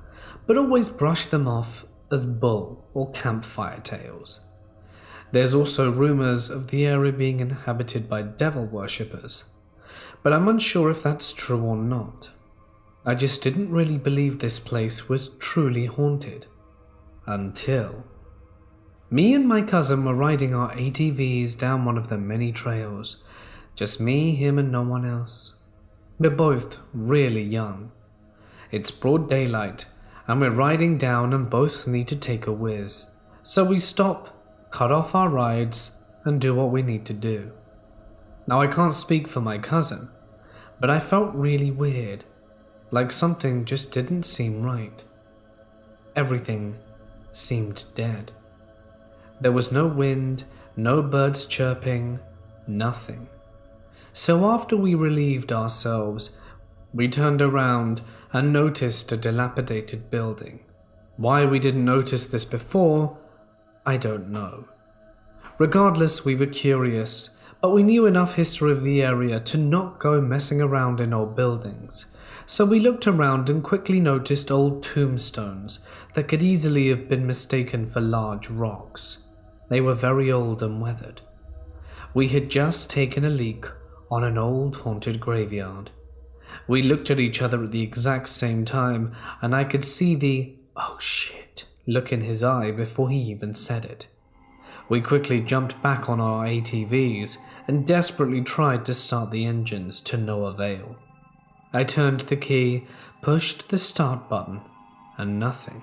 but always brushed them off as bull or campfire tales. There's also rumors of the area being inhabited by devil worshippers, but I'm unsure if that's true or not. I just didn't really believe this place was truly haunted. Until me and my cousin were riding our ATVs down one of the many trails. Just me, him, and no one else. We're both really young. It's broad daylight, and we're riding down and both need to take a whiz. So we stop, cut off our rides, and do what we need to do. Now I can't speak for my cousin, but I felt really weird, like something just didn't seem right. Everything seemed dead. There was no wind, no birds chirping, nothing. So after we relieved ourselves, we turned around and noticed a dilapidated building. Why we didn't notice this before, I don't know. Regardless, we were curious, but we knew enough history of the area to not go messing around in old buildings. So we looked around and quickly noticed old tombstones that could easily have been mistaken for large rocks. They were very old and weathered. We had just taken a leak on an old haunted graveyard. We looked at each other at the exact same time, and I could see the "oh shit" look in his eye before he even said it. We quickly jumped back on our ATVs and desperately tried to start the engines to no avail. I turned the key, pushed the start button, and nothing.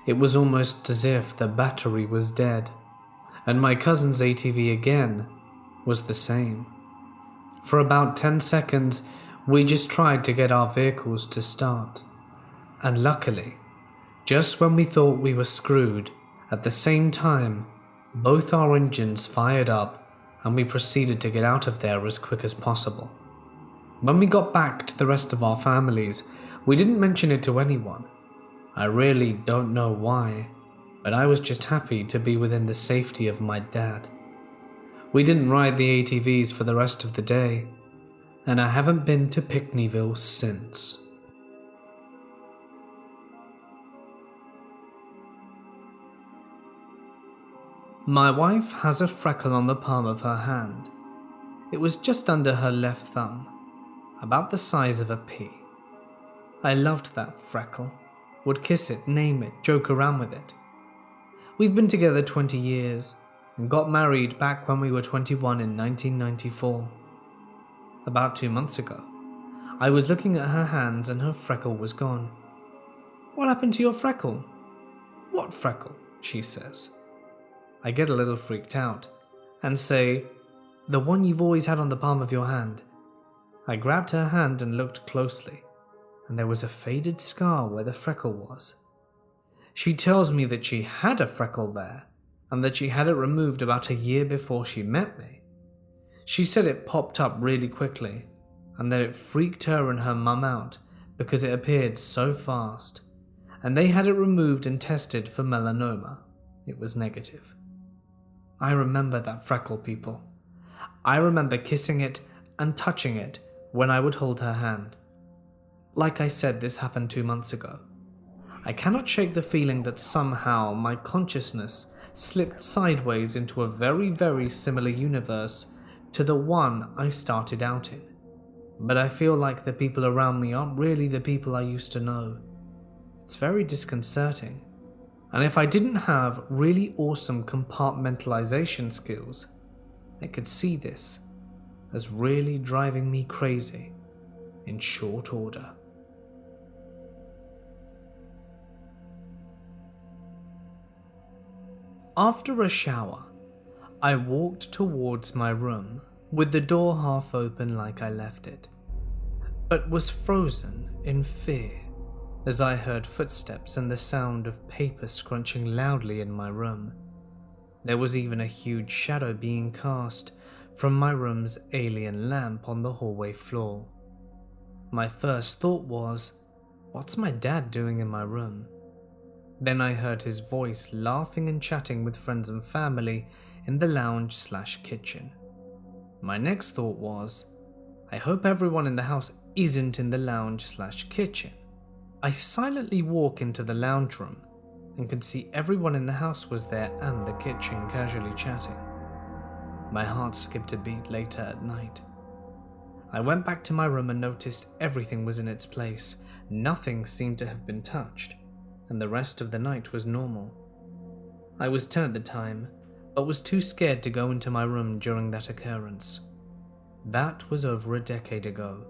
It was almost as if the battery was dead, and my cousin's ATV again was the same. For about 10 seconds, we just tried to get our vehicles to start. And luckily, just when we thought we were screwed, at the same time, both our engines fired up and we proceeded to get out of there as quick as possible. When we got back to the rest of our families, we didn't mention it to anyone. I really don't know why, but I was just happy to be within the safety of my dad. We didn't ride the ATVs for the rest of the day, and I haven't been to Pickneyville since. My wife has a freckle on the palm of her hand. It was just under her left thumb, about the size of a pea. I loved that freckle, would kiss it, name it, joke around with it. We've been together 20 years and got married back when we were 21 in 1994. About 2 months ago, I was looking at her hands and her freckle was gone. "What happened to your freckle?" "What freckle?" she says. I get a little freaked out and say, "The one you've always had on the palm of your hand." I grabbed her hand and looked closely, and there was a faded scar where the freckle was. She tells me that she had a freckle there, and that she had it removed about a year before she met me. She said it popped up really quickly, and that it freaked her and her mum out because it appeared so fast, and they had it removed and tested for melanoma. It was negative. I remember that freckle, people. I remember kissing it and touching it when I would hold her hand. Like I said, this happened 2 months ago. I cannot shake the feeling that somehow my consciousness slipped sideways into a very, very similar universe to the one I started out in. But I feel like the people around me aren't really the people I used to know. It's very disconcerting. And if I didn't have really awesome compartmentalization skills, I could see this as really driving me crazy in short order. After a shower, I walked towards my room with the door half open like I left it, but was frozen in fear as I heard footsteps and the sound of paper scrunching loudly in my room. There was even a huge shadow being cast from my room's alien lamp on the hallway floor. My first thought was, what's my dad doing in my room? Then I heard his voice laughing and chatting with friends and family in the lounge/kitchen. My next thought was, I hope everyone in the house isn't in the lounge/kitchen. I silently walk into the lounge room and could see everyone in the house was there and the kitchen casually chatting. My heart skipped a beat later at night. I went back to my room and noticed everything was in its place nothing seemed to have been touched, and the rest of the night was normal. I was 10 at the time, but was too scared to go into my room during that occurrence. That was over a decade ago,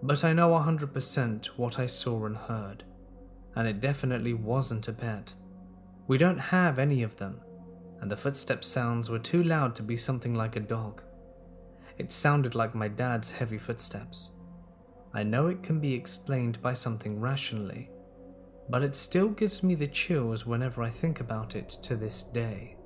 but I know 100% what I saw and heard, and it definitely wasn't a pet. We don't have any of them, and the footstep sounds were too loud to be something like a dog. It sounded like my dad's heavy footsteps. I know it can be explained by something rationally, but it still gives me the chills whenever I think about it to this day.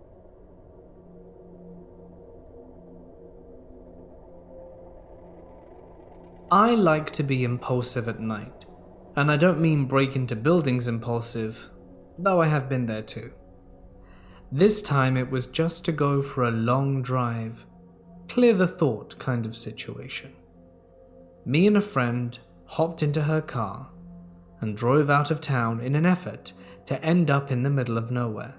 I like to be impulsive at night, and I don't mean break into buildings impulsive, though I have been there too. This time it was just to go for a long drive, clear the thought kind of situation. Me and a friend hopped into her car and drove out of town in an effort to end up in the middle of nowhere,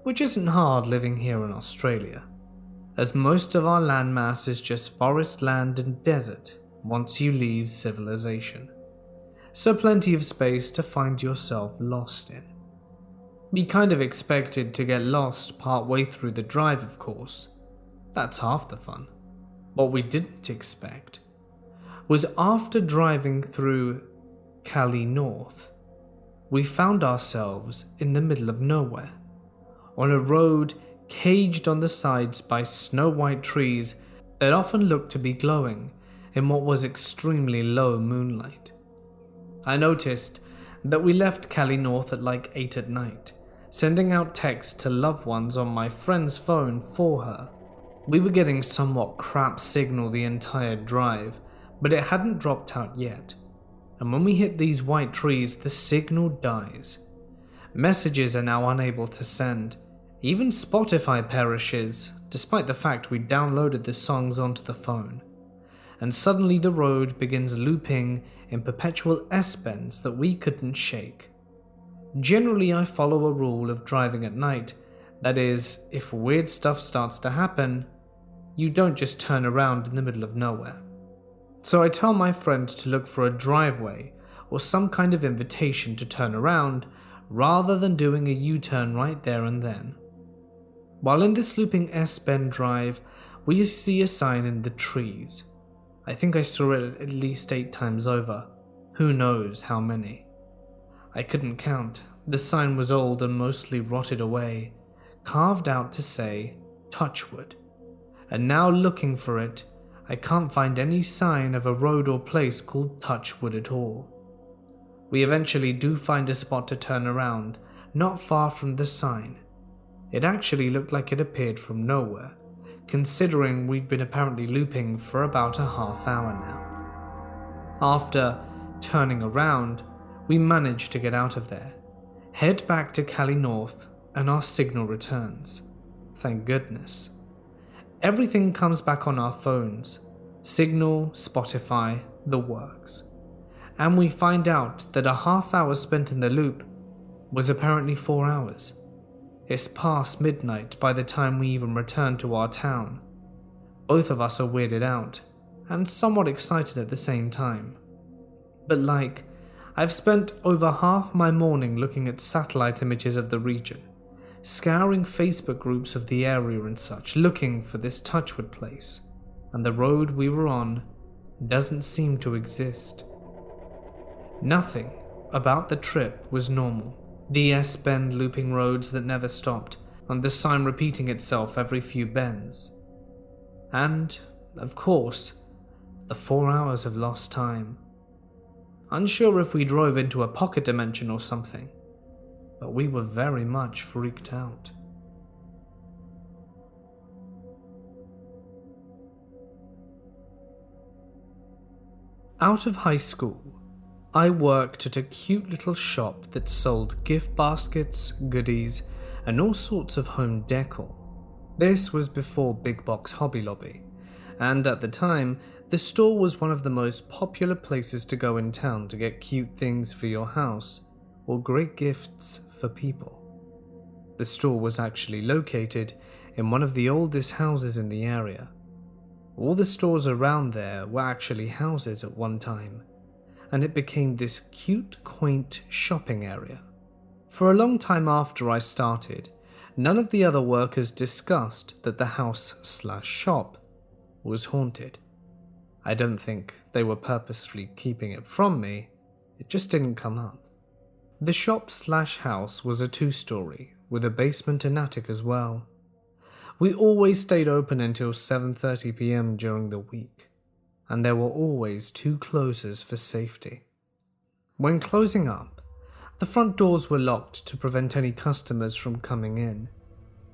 which isn't hard living here in Australia, as most of our landmass is just forest land and desert once you leave civilization, so plenty of space to find yourself lost in. We kind of expected to get lost partway through the drive, of course. That's half the fun. What we didn't expect was after driving through Cali North, we found ourselves in the middle of nowhere, on a road caged on the sides by snow-white trees that often looked to be glowing in what was extremely low moonlight. I noticed that we left Cali North at like 8 at night, sending out texts to loved ones on my friend's phone for her. We were getting somewhat crap signal the entire drive, but it hadn't dropped out yet. And when we hit these white trees, the signal dies. Messages are now unable to send. Even Spotify perishes, despite the fact we downloaded the songs onto the phone. And suddenly the road begins looping in perpetual S-bends that we couldn't shake. Generally, I follow a rule of driving at night. That is, if weird stuff starts to happen, you don't just turn around in the middle of nowhere. So I tell my friend to look for a driveway or some kind of invitation to turn around rather than doing a U-turn right there and then. While in this looping S-bend drive, we see a sign in the trees. I think I saw it at least 8 times over. Who knows how many. I couldn't count. The sign was old and mostly rotted away, carved out to say Touchwood. And now looking for it, I can't find any sign of a road or place called Touchwood at all. We eventually do find a spot to turn around, not far from the sign. It actually looked like it appeared from nowhere, considering we'd been apparently looping for about a half hour now. After turning around, we managed to get out of there, head back to Cali North, and our signal returns. Thank goodness. Everything comes back on our phones. Signal, Spotify, the works. And we find out that a half hour spent in the loop was apparently 4 hours. It's past midnight by the time we even return to our town. Both of us are weirded out, and somewhat excited at the same time. But I've spent over half my morning looking at satellite images of the region, scouring Facebook groups of the area and such, looking for this Touchwood place, and the road we were on doesn't seem to exist. Nothing about the trip was normal. The S-bend looping roads that never stopped, and the sign repeating itself every few bends. And, of course, the 4 hours of lost time. Unsure if we drove into a pocket dimension or something, but we were very much freaked out. Out of high school, I worked at a cute little shop that sold gift baskets, goodies, and all sorts of home decor. This was before Big Box Hobby Lobby, and at the time, the store was one of the most popular places to go in town to get cute things for your house or great gifts for people. The store was actually located in one of the oldest houses in the area. All the stores around there were actually houses at one time, and it became this cute, quaint shopping area. For a long time after I started, none of the other workers discussed that the house/shop was haunted. I don't think they were purposefully keeping it from me, it just didn't come up. The shop/house was a 2-story, with a basement and attic as well. We always stayed open until 7:30 p.m. during the week, and there were always 2 closers for safety. When closing up, the front doors were locked to prevent any customers from coming in,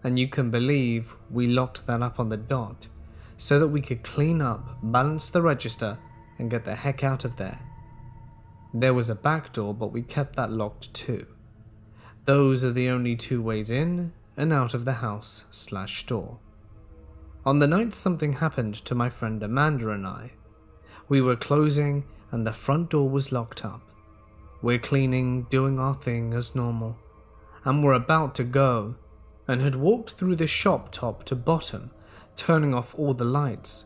and you can believe we locked that up on the dot so that we could clean up, balance the register, and get the heck out of there. There was a back door, but we kept that locked too. Those are the only 2 ways in and out of the house/store. On the night something happened to my friend Amanda and I, we were closing and the front door was locked up. We're cleaning, doing our thing as normal, and we're about to go, and had walked through the shop top to bottom, turning off all the lights,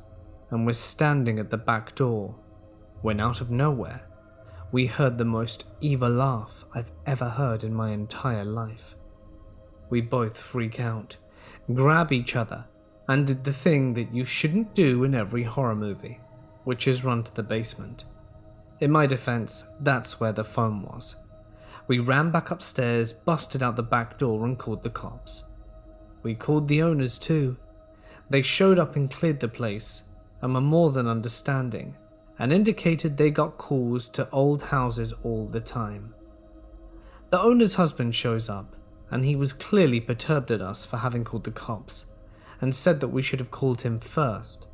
and we're standing at the back door, when out of nowhere, we heard the most evil laugh I've ever heard in my entire life. We both freak out, grab each other, and did the thing that you shouldn't do in every horror movie, which is run to the basement. In my defense, that's where the phone was. We ran back upstairs, busted out the back door, and called the cops. We called the owners too. They showed up and cleared the place, and were more than understanding, and indicated they got calls to old houses all the time. The owner's husband shows up, and he was clearly perturbed at us for having called the cops, and said that we should have called him first,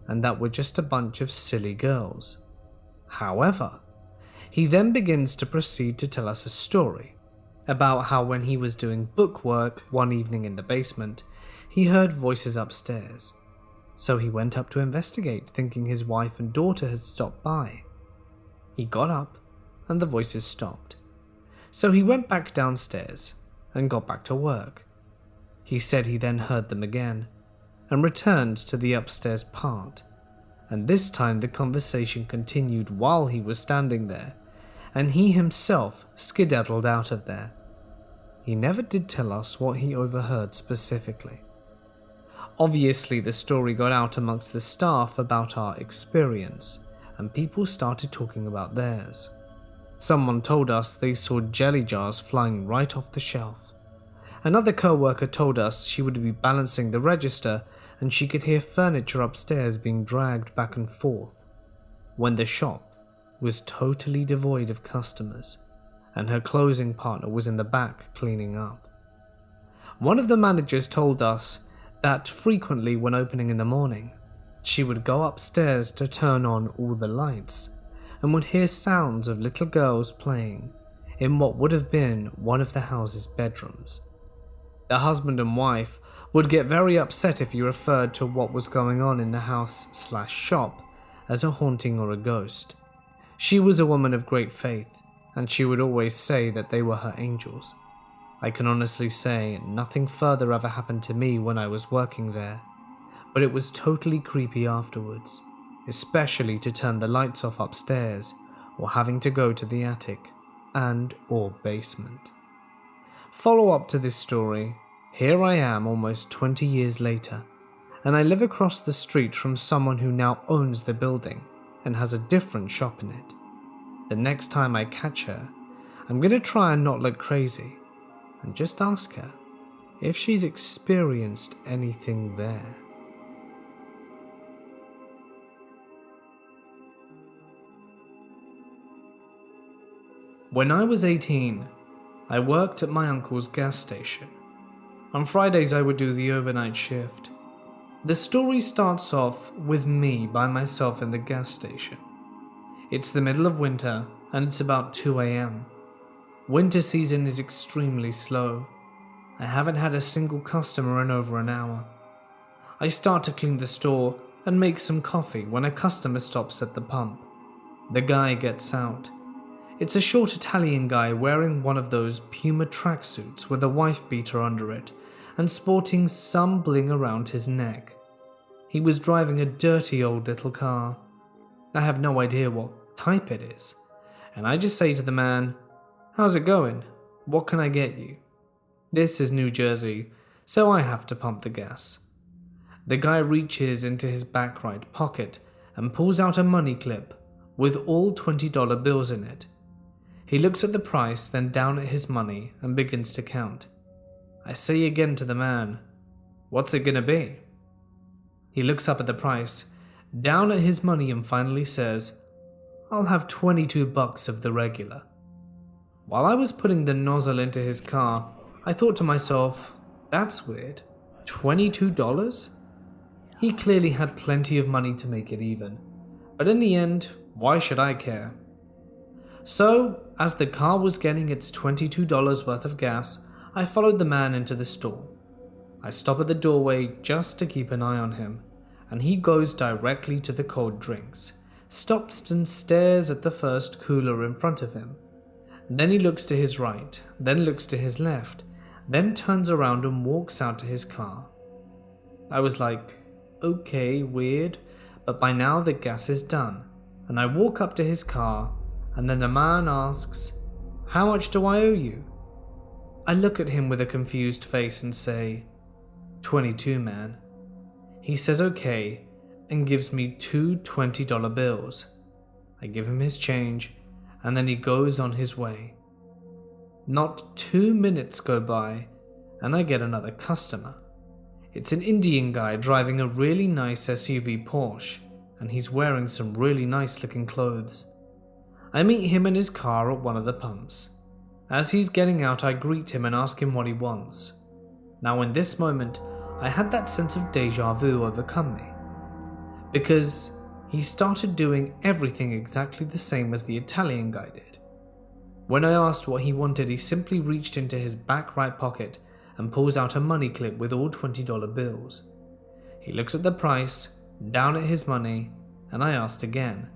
and that we're just a bunch of silly girls. However, he then begins to proceed to tell us a story about how when he was doing bookwork one evening in the basement, he heard voices upstairs. So he went up to investigate, thinking his wife and daughter had stopped by. He got up, and the voices stopped. So he went back downstairs and got back to work. He said he then heard them again, and returned to the upstairs part, and this time the conversation continued while he was standing there, and he himself skedaddled out of there. He never did tell us what he overheard specifically. Obviously, the story got out amongst the staff about our experience, and people started talking about theirs. Someone told us they saw jelly jars flying right off the shelf. Another co-worker told us she would be balancing the register and she could hear furniture upstairs being dragged back and forth, when the shop was totally devoid of customers, and her closing partner was in the back cleaning up. One of the managers told us that frequently when opening in the morning, she would go upstairs to turn on all the lights and would hear sounds of little girls playing in what would have been one of the house's bedrooms. The husband and wife would get very upset if you referred to what was going on in the house/shop as a haunting or a ghost. She was a woman of great faith, and she would always say that they were her angels. I can honestly say nothing further ever happened to me when I was working there, but it was totally creepy afterwards, especially to turn the lights off upstairs or having to go to the attic and/or basement. Follow up to this story, here I am almost 20 years later, and I live across the street from someone who now owns the building and has a different shop in it. The next time I catch her, I'm going to try and not look crazy and just ask her if she's experienced anything there. When I was 18, I worked at my uncle's gas station. On Fridays I would do the overnight shift. The story starts off with me by myself in the gas station. It's the middle of winter and it's about 2 a.m. Winter season is extremely slow. I haven't had a single customer in over an hour. I start to clean the store and make some coffee when a customer stops at the pump. The guy gets out. It's a short Italian guy wearing one of those Puma tracksuits with a wife beater under it and sporting some bling around his neck. He was driving a dirty old little car. I have no idea what type it is, and I just say to the man, "How's it going? What can I get you?" This is New Jersey, so I have to pump the gas. The guy reaches into his back right pocket and pulls out a money clip with all $20 bills in it. He looks at the price, then down at his money and begins to count. I say again to the man, "What's it gonna be?" He looks up at the price, down at his money, and finally says, "I'll have $22 of the regular." While I was putting the nozzle into his car, I thought to myself, that's weird. $22? He clearly had plenty of money to make it even. But in the end, why should I care? So, as the car was getting its $22 worth of gas, I followed the man into the store. I stop at the doorway just to keep an eye on him, and he goes directly to the cold drinks, stops and stares at the first cooler in front of him. Then he looks to his right, then looks to his left, then turns around and walks out to his car. I was like, okay, weird, but by now the gas is done, and I walk up to his car, and then the man asks, "How much do I owe you?" I look at him with a confused face and say, "22, man." He says okay, and gives me two $20 bills. I give him his change, and then he goes on his way. Not 2 minutes go by, and I get another customer. It's an Indian guy driving a really nice SUV Porsche, and he's wearing some really nice looking clothes. I meet him in his car at one of the pumps. As he's getting out, I greet him and ask him what he wants. Now in this moment, I had that sense of deja vu overcome me, because he started doing everything exactly the same as the Italian guy did. When I asked what he wanted, he simply reached into his back right pocket and pulls out a money clip with all $20 bills. He looks at the price, down at his money, and I asked again,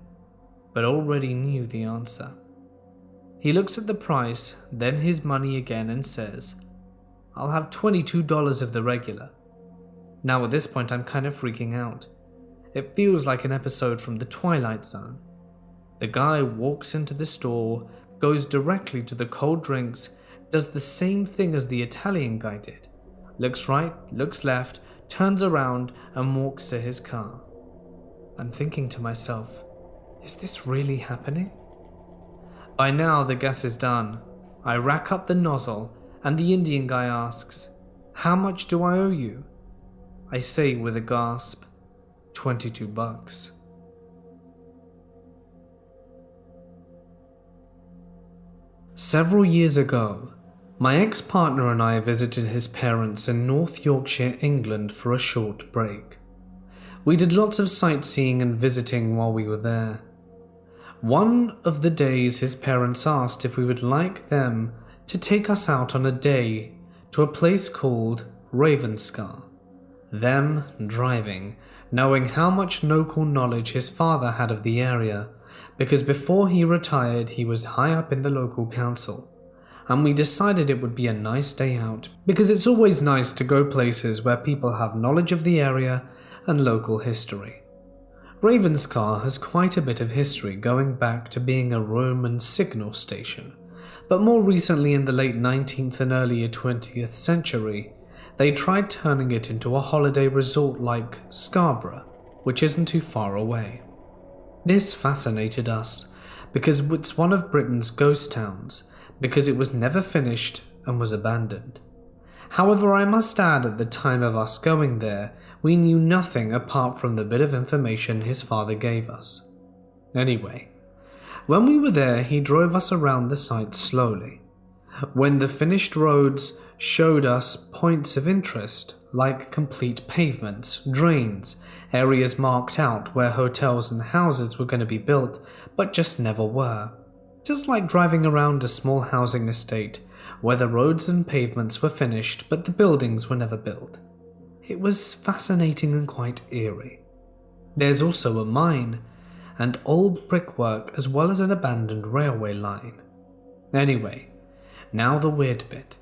but already knew the answer. He looks at the price, then his money again, and says, "I'll have $22 of the regular." Now at this point I'm kind of freaking out. It feels like an episode from The Twilight Zone. The guy walks into the store, goes directly to the cold drinks, does the same thing as the Italian guy did. Looks right, looks left, turns around and walks to his car. I'm thinking to myself, is this really happening? By now the gas is done. I rack up the nozzle and the Indian guy asks, "How much do I owe you?" I say with a gasp, $22. Several years ago, my ex-partner and I visited his parents in North Yorkshire, England for a short break. We did lots of sightseeing and visiting while we were there. One of the days his parents asked if we would like them to take us out on a day to a place called Ravenscar. Them driving, knowing how much local knowledge his father had of the area, because before he retired he was high up in the local council, and we decided it would be a nice day out because it's always nice to go places where people have knowledge of the area and local history. Ravenscar has quite a bit of history, going back to being a Roman signal station, but more recently in the late 19th and earlier 20th century, they tried turning it into a holiday resort like Scarborough, which isn't too far away. This fascinated us because it's one of Britain's ghost towns, because it was never finished and was abandoned. However, I must add at the time of us going there, we knew nothing apart from the bit of information his father gave us. Anyway, when we were there, he drove us around the site slowly. When the finished roads showed us points of interest, like complete pavements, drains, areas marked out where hotels and houses were going to be built, but just never were. Just like driving around a small housing estate, where the roads and pavements were finished, but the buildings were never built. It was fascinating and quite eerie. There's also a mine, and old brickwork, as well as an abandoned railway line. Anyway, now the weird bit.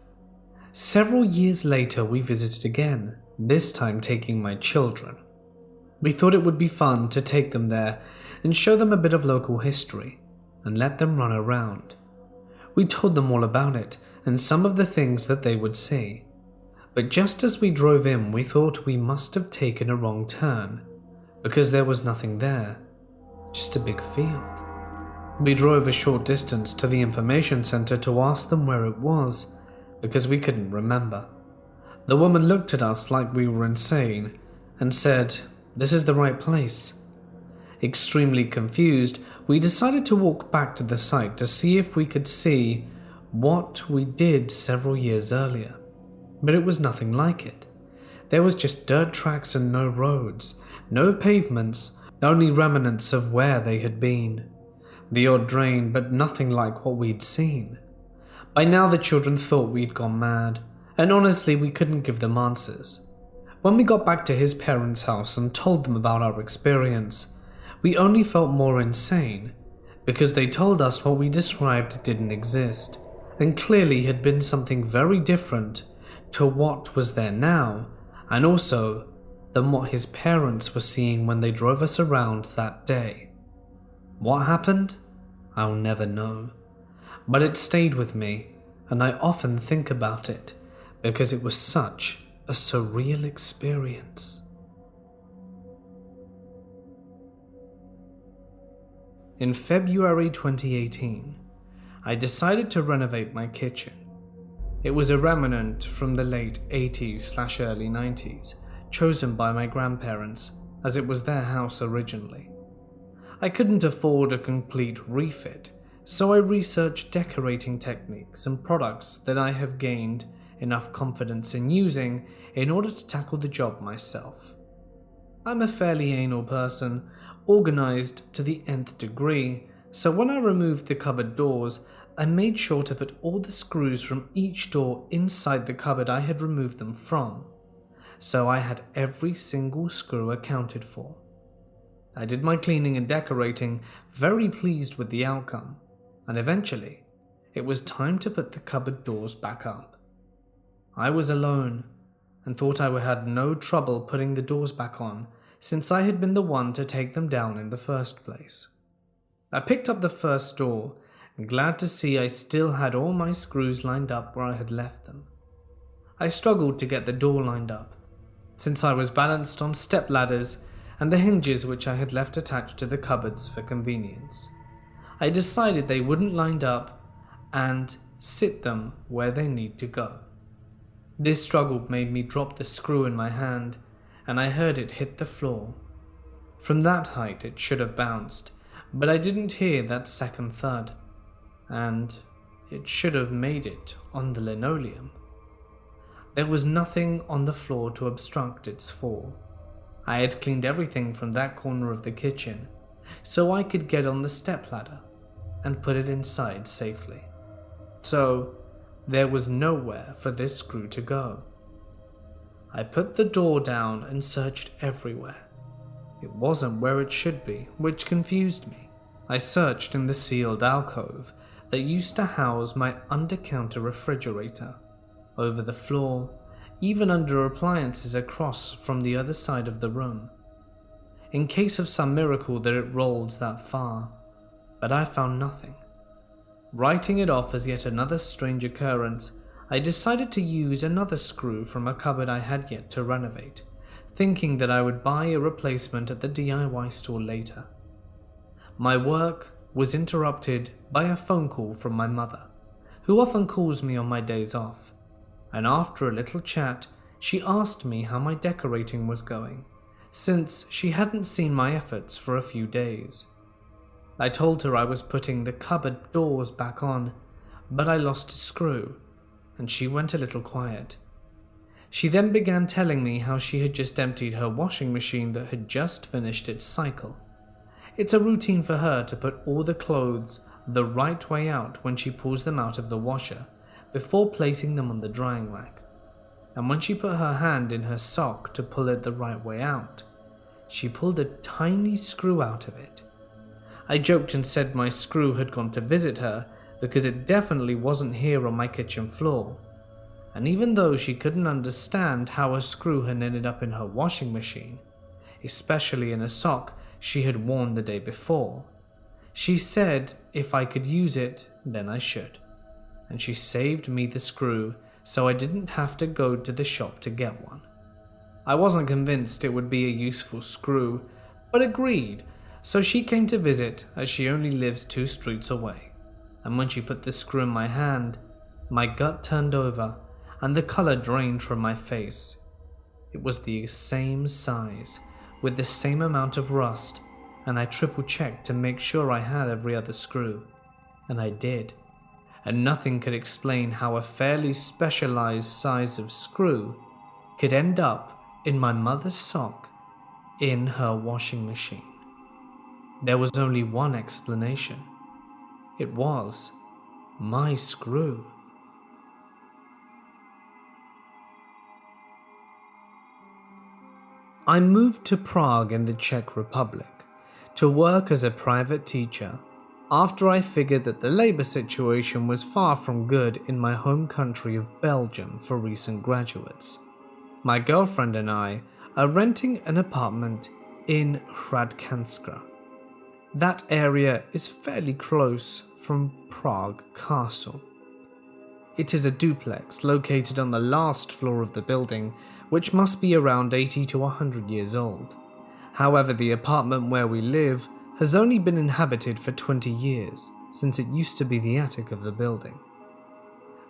Several years later we visited again, this time taking my children. We thought it would be fun to take them there and show them a bit of local history. and let them run around. We told them all about it and some of the things that they would see. But just as we drove in, we thought we must have taken a wrong turn, because there was nothing there, just a big field. We drove a short distance to the information center to ask them where it was, because we couldn't remember. The woman looked at us like we were insane and said, "This is the right place." Extremely confused, we decided to walk back to the site to see if we could see what we did several years earlier. But it was nothing like it. There was just dirt tracks and no roads, no pavements, only remnants of where they had been. The odd drain, but nothing like what we'd seen. By now the children thought we'd gone mad, and honestly we couldn't give them answers. When we got back to his parents' house and told them about our experience, we only felt more insane, because they told us what we described didn't exist, and clearly had been something very different to what was there now, and also than what his parents were seeing when they drove us around that day. What happened? I'll never know. But it stayed with me, and I often think about it, because it was such a surreal experience. In February 2018, I decided to renovate my kitchen. It was a remnant from the late 80s/early 90s, chosen by my grandparents, as it was their house originally. I couldn't afford a complete refit, so I researched decorating techniques and products that I have gained enough confidence in using in order to tackle the job myself. I'm a fairly anal person, organized to the nth degree, so when I removed the cupboard doors, I made sure to put all the screws from each door inside the cupboard I had removed them from, so I had every single screw accounted for. I did my cleaning and decorating, very pleased with the outcome, and eventually, it was time to put the cupboard doors back up. I was alone, and thought I would have no trouble putting the doors back on, since I had been the one to take them down in the first place. I picked up the first door, glad to see I still had all my screws lined up where I had left them. I struggled to get the door lined up, since I was balanced on step ladders and the hinges which I had left attached to the cupboards for convenience. I decided they wouldn't line up and sit them where they need to go. This struggle made me drop the screw in my hand, and I heard it hit the floor. From that height it should have bounced, but I didn't hear that second thud, and it should have made it on the linoleum. There was nothing on the floor to obstruct its fall. I had cleaned everything from that corner of the kitchen, so I could get on the stepladder and put it inside safely. So there was nowhere for this screw to go. I put the door down and searched everywhere. It wasn't where it should be, which confused me. I searched in the sealed alcove that used to house my under-counter refrigerator, over the floor, even under appliances across from the other side of the room, in case of some miracle that it rolled that far, but I found nothing. Writing it off as yet another strange occurrence, I decided to use another screw from a cupboard I had yet to renovate, thinking that I would buy a replacement at the DIY store later. My work was interrupted by a phone call from my mother, who often calls me on my days off, and after a little chat, she asked me how my decorating was going, since she hadn't seen my efforts for a few days. I told her I was putting the cupboard doors back on, but I lost a screw, and she went a little quiet. She then began telling me how she had just emptied her washing machine that had just finished its cycle. It's a routine for her to put all the clothes the right way out when she pulls them out of the washer, before placing them on the drying rack. And when she put her hand in her sock to pull it the right way out, she pulled a tiny screw out of it. I joked and said my screw had gone to visit her because it definitely wasn't here on my kitchen floor. And even though she couldn't understand how a screw had ended up in her washing machine, especially in a sock she had worn the day before, She said if I could use it, then I should. And she saved me the screw so I didn't have to go to the shop to get one. I wasn't convinced it would be a useful screw, but agreed, so she came to visit as she only lives 2 streets away. And when she put the screw in my hand, my gut turned over and the color drained from my face. It was the same size, with the same amount of rust, and I triple-checked to make sure I had every other screw. And I did. And nothing could explain how a fairly specialized size of screw could end up in my mother's sock in her washing machine. There was only one explanation. It was my screw. I moved to Prague in the Czech Republic to work as a private teacher after I figured that the labor situation was far from good in my home country of Belgium for recent graduates. My girlfriend and I are renting an apartment in Reincarnated. That area is fairly close from Prague Castle. It is a duplex located on the last floor of the building, which must be around 80 to 100 years old. However, the apartment where we live has only been inhabited for 20 years, since it used to be the attic of the building.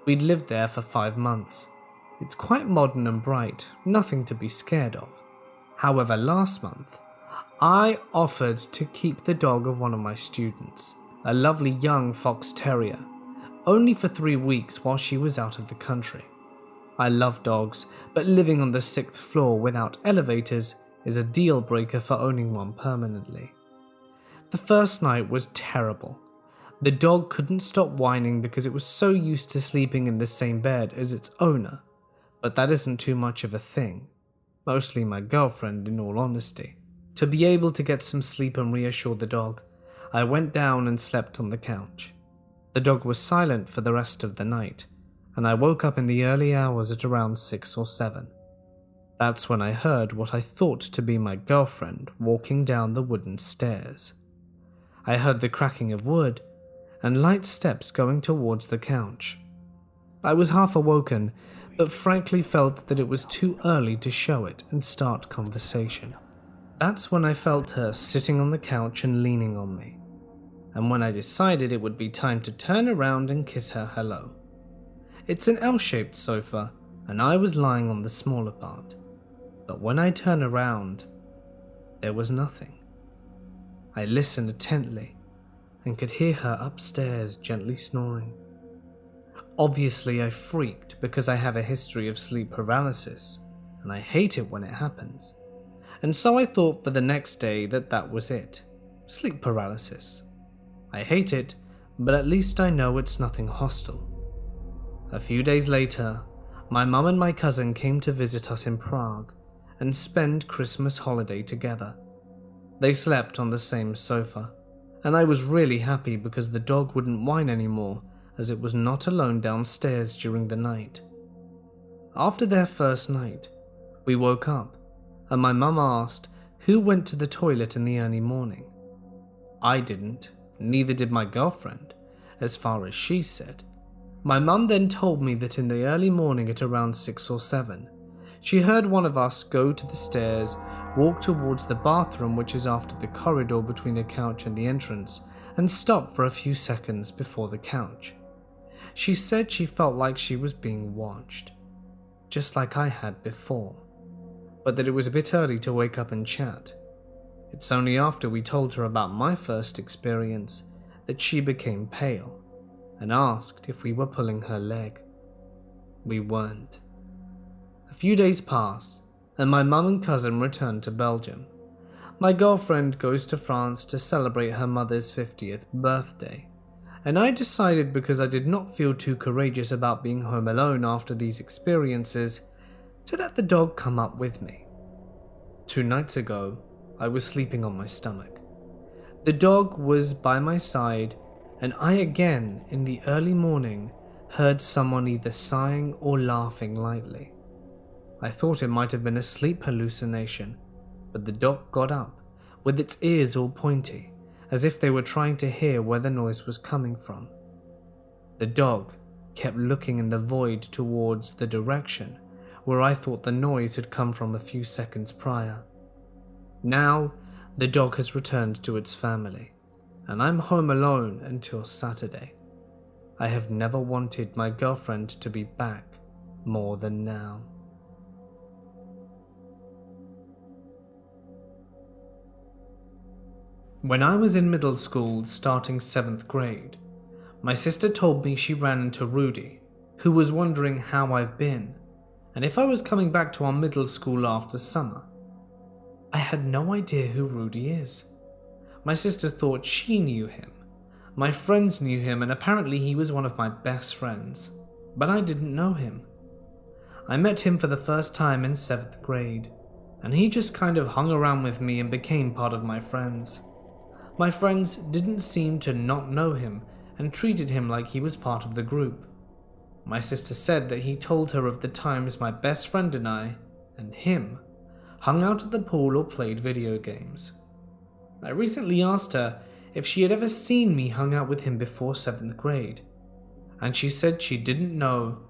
We'd lived there for 5 months. It's quite modern and bright, nothing to be scared of. However, last month, I offered to keep the dog of one of my students, a lovely young fox terrier, only for 3 weeks while she was out of the country. I love dogs, but living on the 6th floor without elevators is a deal breaker for owning one permanently. The first night was terrible. The dog couldn't stop whining because it was so used to sleeping in the same bed as its owner, but that isn't too much of a thing, mostly my girlfriend in all honesty. To be able to get some sleep and reassure the dog, I went down and slept on the couch. The dog was silent for the rest of the night, and I woke up in the early hours at around 6 or 7. That's when I heard what I thought to be my girlfriend walking down the wooden stairs. I heard the cracking of wood and light steps going towards the couch. I was half awoken, but frankly felt that it was too early to show it and start conversation. That's when I felt her sitting on the couch and leaning on me, and when I decided it would be time to turn around and kiss her hello. It's an L-shaped sofa, and I was lying on the smaller part, but when I turned around, there was nothing. I listened intently and could hear her upstairs gently snoring. Obviously, I freaked because I have a history of sleep paralysis, and I hate it when it happens. And so I thought for the next day that was it. Sleep paralysis. I hate it, but at least I know it's nothing hostile. A few days later, my mum and my cousin came to visit us in Prague and spend Christmas holiday together. They slept on the same sofa, and I was really happy because the dog wouldn't whine anymore as it was not alone downstairs during the night. After their first night, we woke up, and my mum asked who went to the toilet in the early morning. I didn't, neither did my girlfriend, as far as she said. My mum then told me that in the early morning at around 6 or 7, she heard one of us go to the stairs, walk towards the bathroom which is after the corridor between the couch and the entrance, and stop for a few seconds before the couch. She said she felt like she was being watched, just like I had before, but that it was a bit early to wake up and chat. It's only after we told her about my first experience that she became pale and asked if we were pulling her leg. We weren't. A few days passed, and my mum and cousin returned to Belgium. My girlfriend goes to France to celebrate her mother's 50th birthday, and I decided because I did not feel too courageous about being home alone after these experiences to let the dog come up with me. 2 nights ago, I was sleeping on my stomach. The dog was by my side, and I again, in the early morning, heard someone either sighing or laughing lightly. I thought it might have been a sleep hallucination, but the dog got up, with its ears all pointy, as if they were trying to hear where the noise was coming from. The dog kept looking in the void towards the direction where I thought the noise had come from a few seconds prior. Now, the dog has returned to its family, and I'm home alone until Saturday. I have never wanted my girlfriend to be back more than now. When I was in middle school, starting 7th grade, my sister told me she ran into Rudy, who was wondering how I've been, and if I was coming back to our middle school after summer. I had no idea who Rudy is. My sister thought she knew him. My friends knew him, and apparently he was one of my best friends, but I didn't know him. I met him for the first time in 7th grade, and he just kind of hung around with me and became part of my friends. My friends didn't seem to not know him and treated him like he was part of the group. My sister said that he told her of the times my best friend and I, and him, hung out at the pool or played video games. I recently asked her if she had ever seen me hung out with him before 7th grade, and she said she didn't know,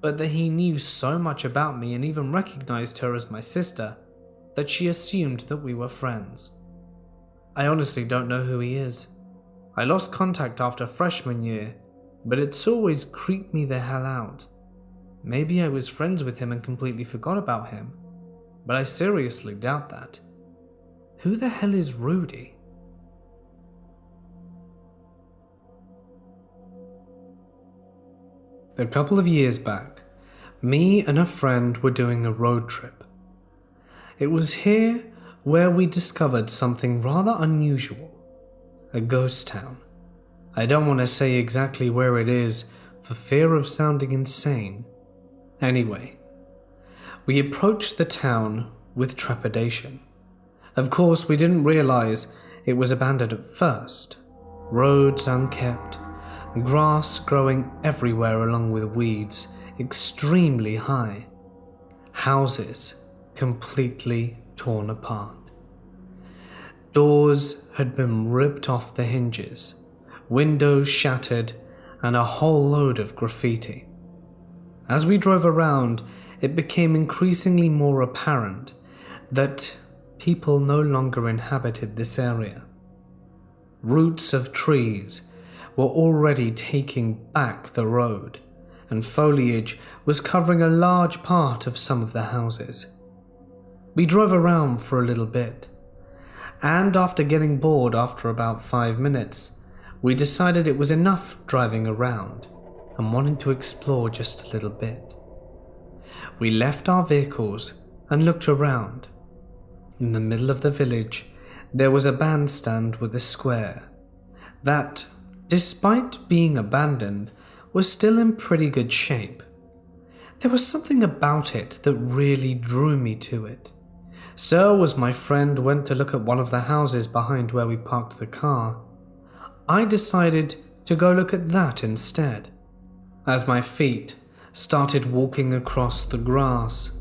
but that he knew so much about me and even recognized her as my sister that she assumed that we were friends. I honestly don't know who he is. I lost contact after freshman year, but it's always creeped me the hell out. Maybe I was friends with him and completely forgot about him, but I seriously doubt that. Who the hell is Rudy? A couple of years back, me and a friend were doing a road trip. It was here where we discovered something rather unusual, a ghost town. I don't want to say exactly where it is for fear of sounding insane. Anyway, we approached the town with trepidation. Of course, we didn't realize it was abandoned at first. Roads unkept, grass growing everywhere along with weeds extremely high. Houses completely torn apart. Doors had been ripped off the hinges, windows shattered, and a whole load of graffiti. As we drove around, it became increasingly more apparent that people no longer inhabited this area. Roots of trees were already taking back the road, and foliage was covering a large part of some of the houses. We drove around for a little bit, and after getting bored after about 5 minutes, we decided it was enough driving around and wanted to explore just a little bit. We left our vehicles and looked around. In the middle of the village, there was a bandstand with a square that, despite being abandoned, was still in pretty good shape. There was something about it that really drew me to it. So, as my friend went to look at one of the houses behind where we parked the car, I decided to go look at that instead. As my feet started walking across the grass,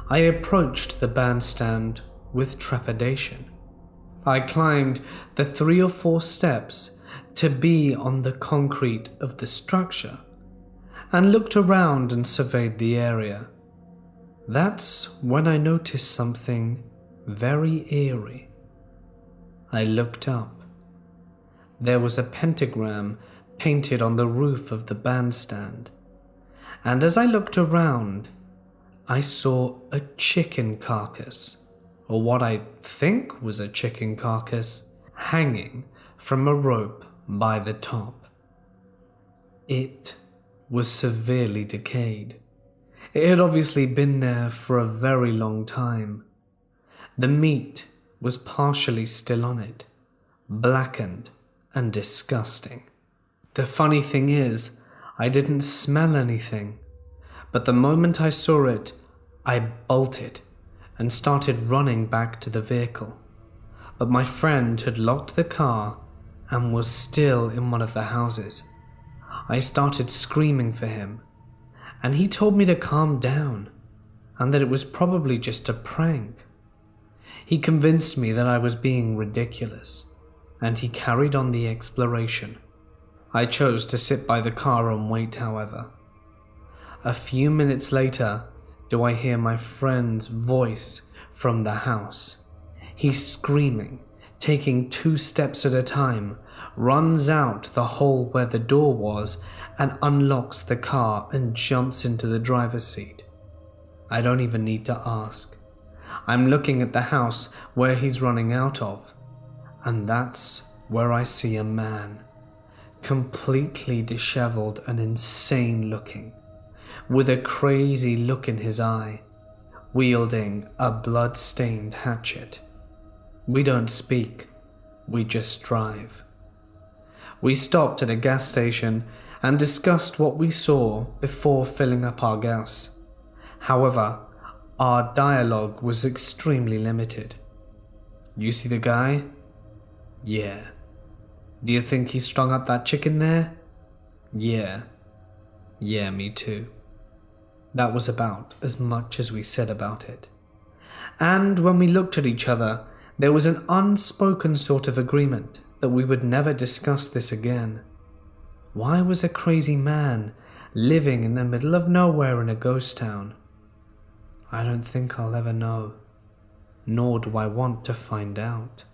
I approached the bandstand with trepidation. I climbed the 3 or 4 steps to be on the concrete of the structure and looked around and surveyed the area. That's when I noticed something very eerie. I looked up. There was a pentagram painted on the roof of the bandstand, and as I looked around, I saw a chicken carcass, or what I think was a chicken carcass, hanging from a rope by the top. It was severely decayed. It had obviously been there for a very long time. The meat was partially still on it, blackened and disgusting. The funny thing is, I didn't smell anything, but the moment I saw it, I bolted and started running back to the vehicle. But my friend had locked the car and was still in one of the houses. I started screaming for him, and he told me to calm down and that it was probably just a prank. He convinced me that I was being ridiculous, and he carried on the exploration. I chose to sit by the car and wait, however. A few minutes later, do I hear my friend's voice from the house. He's screaming, taking 2 steps at a time, runs out the hole where the door was and unlocks the car and jumps into the driver's seat. I don't even need to ask. I'm looking at the house where he's running out of, and that's where I see a man, completely disheveled and insane looking, with a crazy look in his eye, wielding a blood-stained hatchet. We don't speak, we just drive. We stopped at a gas station and discussed what we saw before filling up our gas. However, our dialogue was extremely limited. You see the guy? Yeah. Do you think he strung up that chicken there? Yeah. Yeah, me too. That was about as much as we said about it. And when we looked at each other, there was an unspoken sort of agreement that we would never discuss this again. Why was a crazy man living in the middle of nowhere in a ghost town? I don't think I'll ever know, nor do I want to find out.